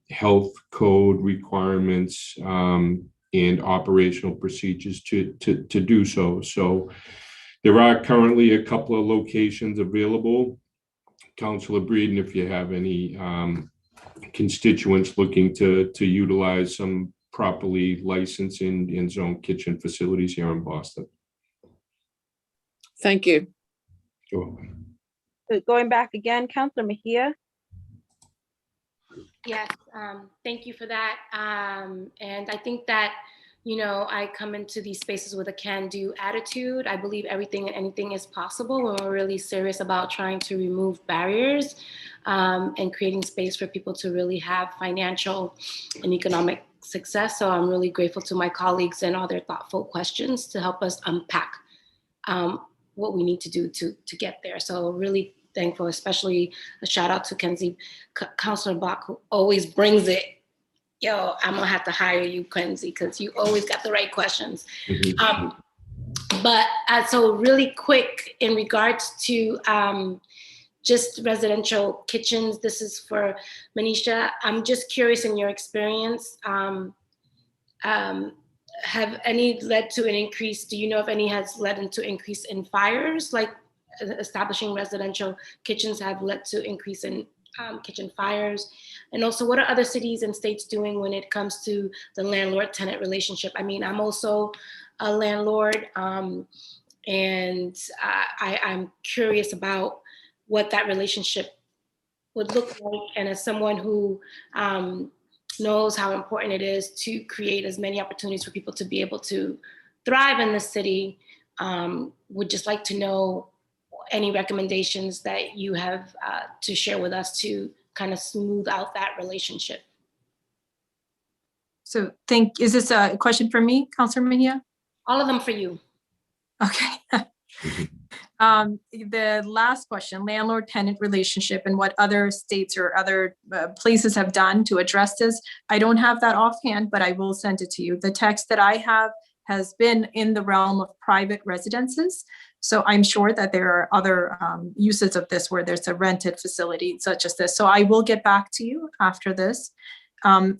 health code requirements and operational procedures to do so. So there are currently a couple of locations available. Councilor Breeden, if you have any constituents looking to utilize some properly licensed and zoned kitchen facilities here in Boston. Thank you. Sure. So going back again, Councilor Mejia. Yes, thank you for that. And I think that you know, I come into these spaces with a can-do attitude. I believe everything and anything is possible when we're really serious about trying to remove barriers and creating space for people to really have financial and economic success. So I'm really grateful to my colleagues and all their thoughtful questions to help us unpack what we need to do to get there. So really thankful, especially a shout out to Kenzie, Councilor Bach, who always brings it. Yo, I'm gonna have to hire you, Kenzie, because you always got the right questions. But so really quick in regards to just residential kitchens, this is for Manisha. I'm just curious in your experience, have any led to an increase? Do you know if any has led into increase in fires? Like establishing residential kitchens have led to increase in kitchen fires? And also, what are other cities and states doing when it comes to the landlord-tenant relationship? I mean, I'm also a landlord, and I'm curious about what that relationship would look like. And as someone who knows how important it is to create as many opportunities for people to be able to thrive in the city, would just like to know any recommendations that you have to share with us to kind of smooth out that relationship. So is this a question for me, Councilor Mejia? All of them for you. Okay. The last question, landlord-tenant relationship and what other states or other places have done to address this. I don't have that offhand, but I will send it to you. The text that I have has been in the realm of private residences. So I'm sure that there are other uses of this where there's a rented facility such as this. So I will get back to you after this.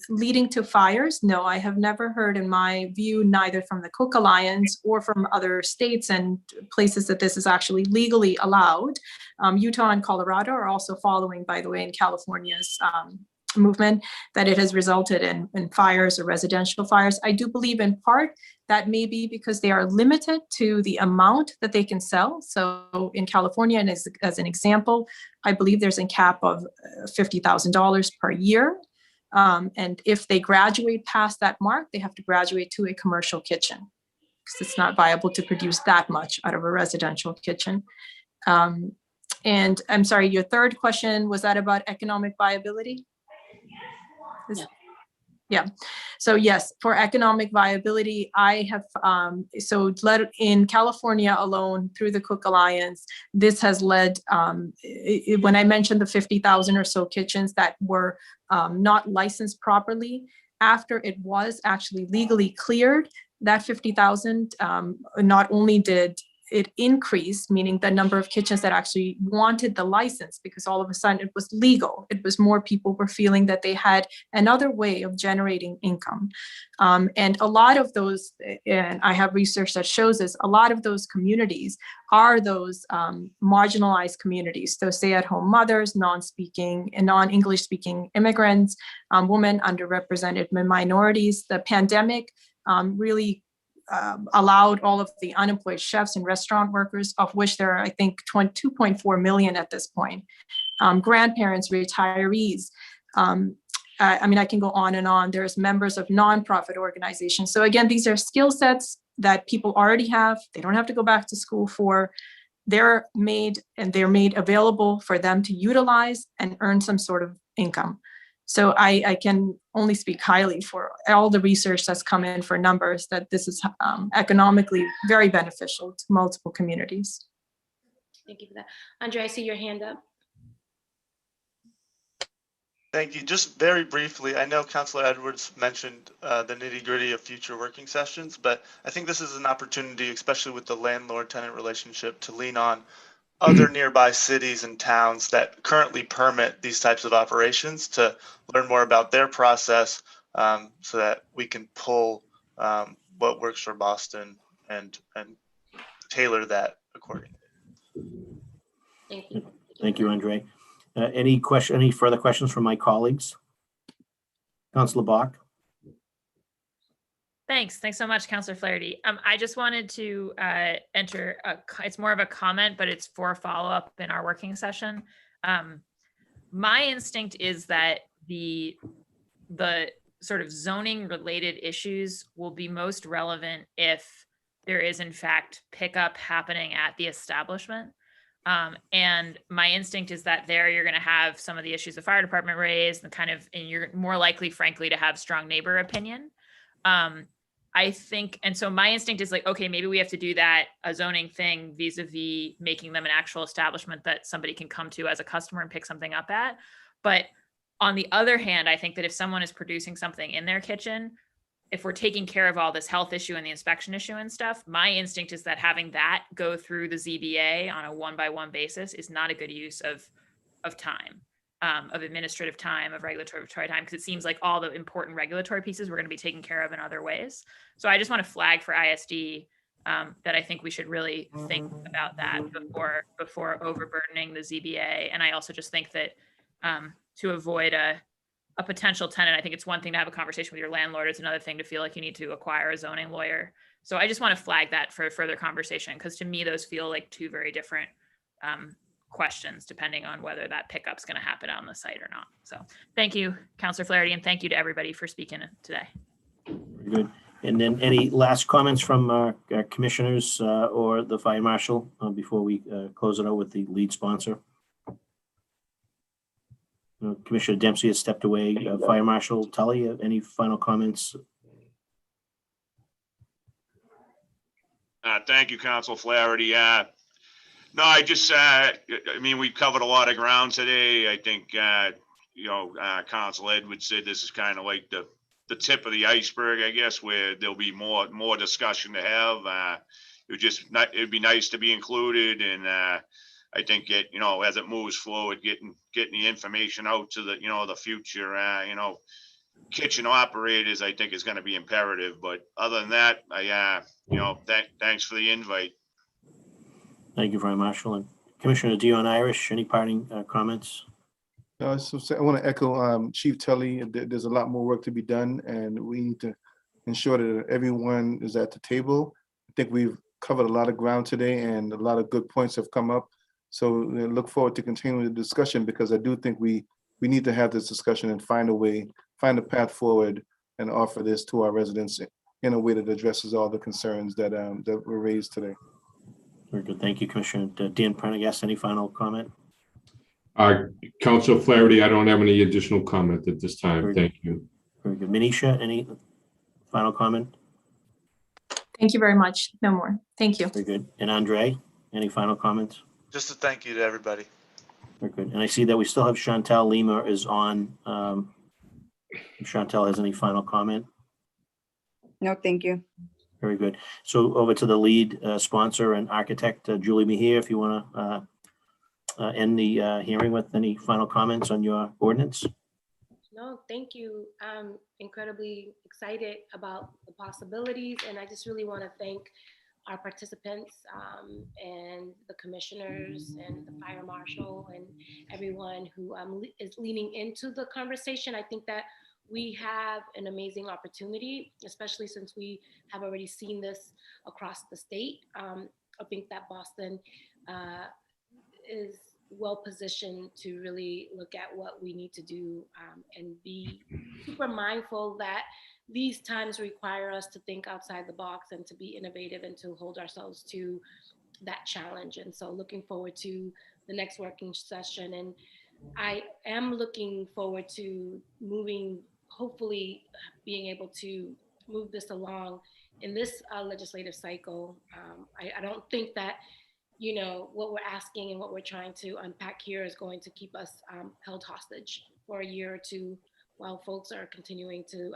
Leading to fires, no, I have never heard in my view, neither from the Cook Alliance or from other states and places that this is actually legally allowed. Utah and Colorado are also following, by the way, in California's movement, that it has resulted in fires or residential fires. I do believe in part that may be because they are limited to the amount that they can sell. So in California, and as an example, I believe there's a cap of $50,000 per year. And if they graduate past that mark, they have to graduate to a commercial kitchen because it's not viable to produce that much out of a residential kitchen. And I'm sorry, your third question, was that about economic viability? Yeah. So yes, for economic viability, I have, in California alone through the Cook Alliance, this has led, when I mentioned the 50,000 or so kitchens that were not licensed properly, after it was actually legally cleared, that 50,000, not only did it increased, meaning the number of kitchens that actually wanted the license, because all of a sudden it was legal. It was more people were feeling that they had another way of generating income. And a lot of those, and I have research that shows this, a lot of those communities are those marginalized communities. So stay-at-home mothers, non-speaking and non-English speaking immigrants, women, underrepresented minorities. The pandemic really allowed all of the unemployed chefs and restaurant workers, of which there are, I think, 2.4 million at this point, grandparents, retirees. I mean, I can go on and on. There's members of nonprofit organizations. So again, these are skill sets that people already have. They don't have to go back to school for. They're made available for them to utilize and earn some sort of income. So I can only speak highly for all the research that's come in for numbers that this is economically very beneficial to multiple communities. Thank you for that. Andre, I see your hand up. Thank you. Just very briefly, I know Councilor Edwards mentioned the nitty-gritty of future working sessions, but I think this is an opportunity, especially with the landlord-tenant relationship, to lean on other nearby cities and towns that currently permit these types of operations to learn more about their process, so that we can pull what works for Boston and tailor that accordingly. Thank you. Thank you, Andre. Any further questions from my colleagues? Councilor Bach. Thanks so much, Councilor Flaherty. I just wanted to enter, it's more of a comment, but it's for a follow-up in our working session. My instinct is that the sort of zoning related issues will be most relevant if there is in fact pickup happening at the establishment. And my instinct is that there you're going to have some of the issues the fire department raised and you're more likely, frankly, to have strong neighbor opinion. I think, and so my instinct is like, okay, maybe we have to do that, a zoning thing vis-a-vis making them an actual establishment that somebody can come to as a customer and pick something up at. But on the other hand, I think that if someone is producing something in their kitchen, if we're taking care of all this health issue and the inspection issue and stuff, my instinct is that having that go through the ZBA on a one-by-one basis is not a good use of time. Of administrative time, of regulatory time, because it seems like all the important regulatory pieces we're going to be taken care of in other ways. So I just want to flag for ISD that I think we should really think about that before overburdening the ZBA. And I also just think that to avoid a potential tenant, I think it's one thing to have a conversation with your landlord. It's another thing to feel like you need to acquire a zoning lawyer. So I just want to flag that for further conversation, because to me, those feel like two very different questions depending on whether that pickup's going to happen on the site or not. So thank you, Councillor Flaherty, and thank you to everybody for speaking today. Very good. And then any last comments from our commissioners or the fire marshal before we close it out with the lead sponsor? Commissioner Dempsey has stepped away. Fire Marshal Tully, any final comments? Thank you, Council Flaherty. No, I just, I mean, we've covered a lot of ground today. I think, Council Edwards said this is kind of like the tip of the iceberg, I guess, where there'll be more discussion to have. It'd be nice to be included, and I think as it moves forward, getting the information out to the future, kitchen operators, I think is going to be imperative. But other than that, thanks for the invite. Thank you very much. And Commissioner Dion Irish, any parting comments? I want to echo Chief Tully. There's a lot more work to be done, and we need to ensure that everyone is at the table. I think we've covered a lot of ground today, and a lot of good points have come up. So I look forward to continuing the discussion, because I do think we need to have this discussion and find a path forward and offer this to our residents in a way that addresses all the concerns that were raised today. Very good. Thank you, Commissioner. Dan Prendergast, any final comment? Councilor Flaherty, I don't have any additional comment at this time. Thank you. Very good. Manisha, any final comment? Thank you very much. No more. Thank you. Very good. And Andre, any final comments? Just a thank you to everybody. Very good. And I see that we still have Chantal Lima is on. If Chantal has any final comment? No, thank you. Very good. So over to the lead sponsor and architect, Julie Mejia, if you want to end the hearing with any final comments on your ordinance. No, thank you. I'm incredibly excited about the possibilities, and I just really want to thank our participants and the commissioners and the fire marshal and everyone who is leaning into the conversation. I think that we have an amazing opportunity, especially since we have already seen this across the state. I think that Boston is well positioned to really look at what we need to do and be super mindful that these times require us to think outside the box and to be innovative and to hold ourselves to that challenge. And so looking forward to the next working session. And I am looking forward to hopefully being able to move this along in this legislative cycle. I don't think that, what we're asking and what we're trying to unpack here is going to keep us held hostage for a year or two while folks are continuing to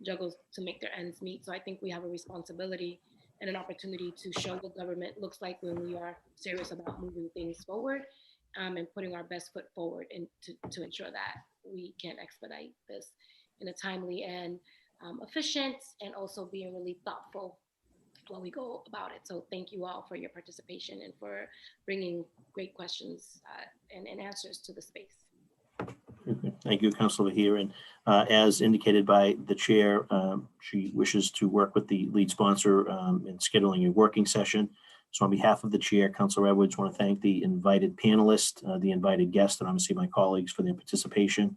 juggle to make their ends meet. So I think we have a responsibility and an opportunity to show what government looks like when we are serious about moving things forward and putting our best foot forward and to ensure that we can expedite this in a timely and efficient, and also being really thoughtful while we go about it. So thank you all for your participation and for bringing great questions and answers to the space. Thank you, Councilor Mejia. And as indicated by the chair, she wishes to work with the lead sponsor in scheduling a working session. So on behalf of the chair, Councilor Edwards, want to thank the invited panelists, the invited guests, and obviously my colleagues for their participation.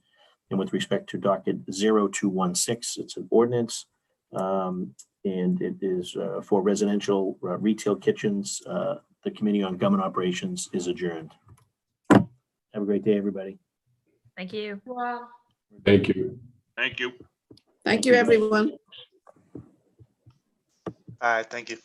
And with respect to docket 0216, it's an ordinance. And it is for residential retail kitchens. The Committee on Government Operations is adjourned. Have a great day, everybody. Thank you. Wow. Thank you. Thank you. Thank you, everyone. All right, thank you.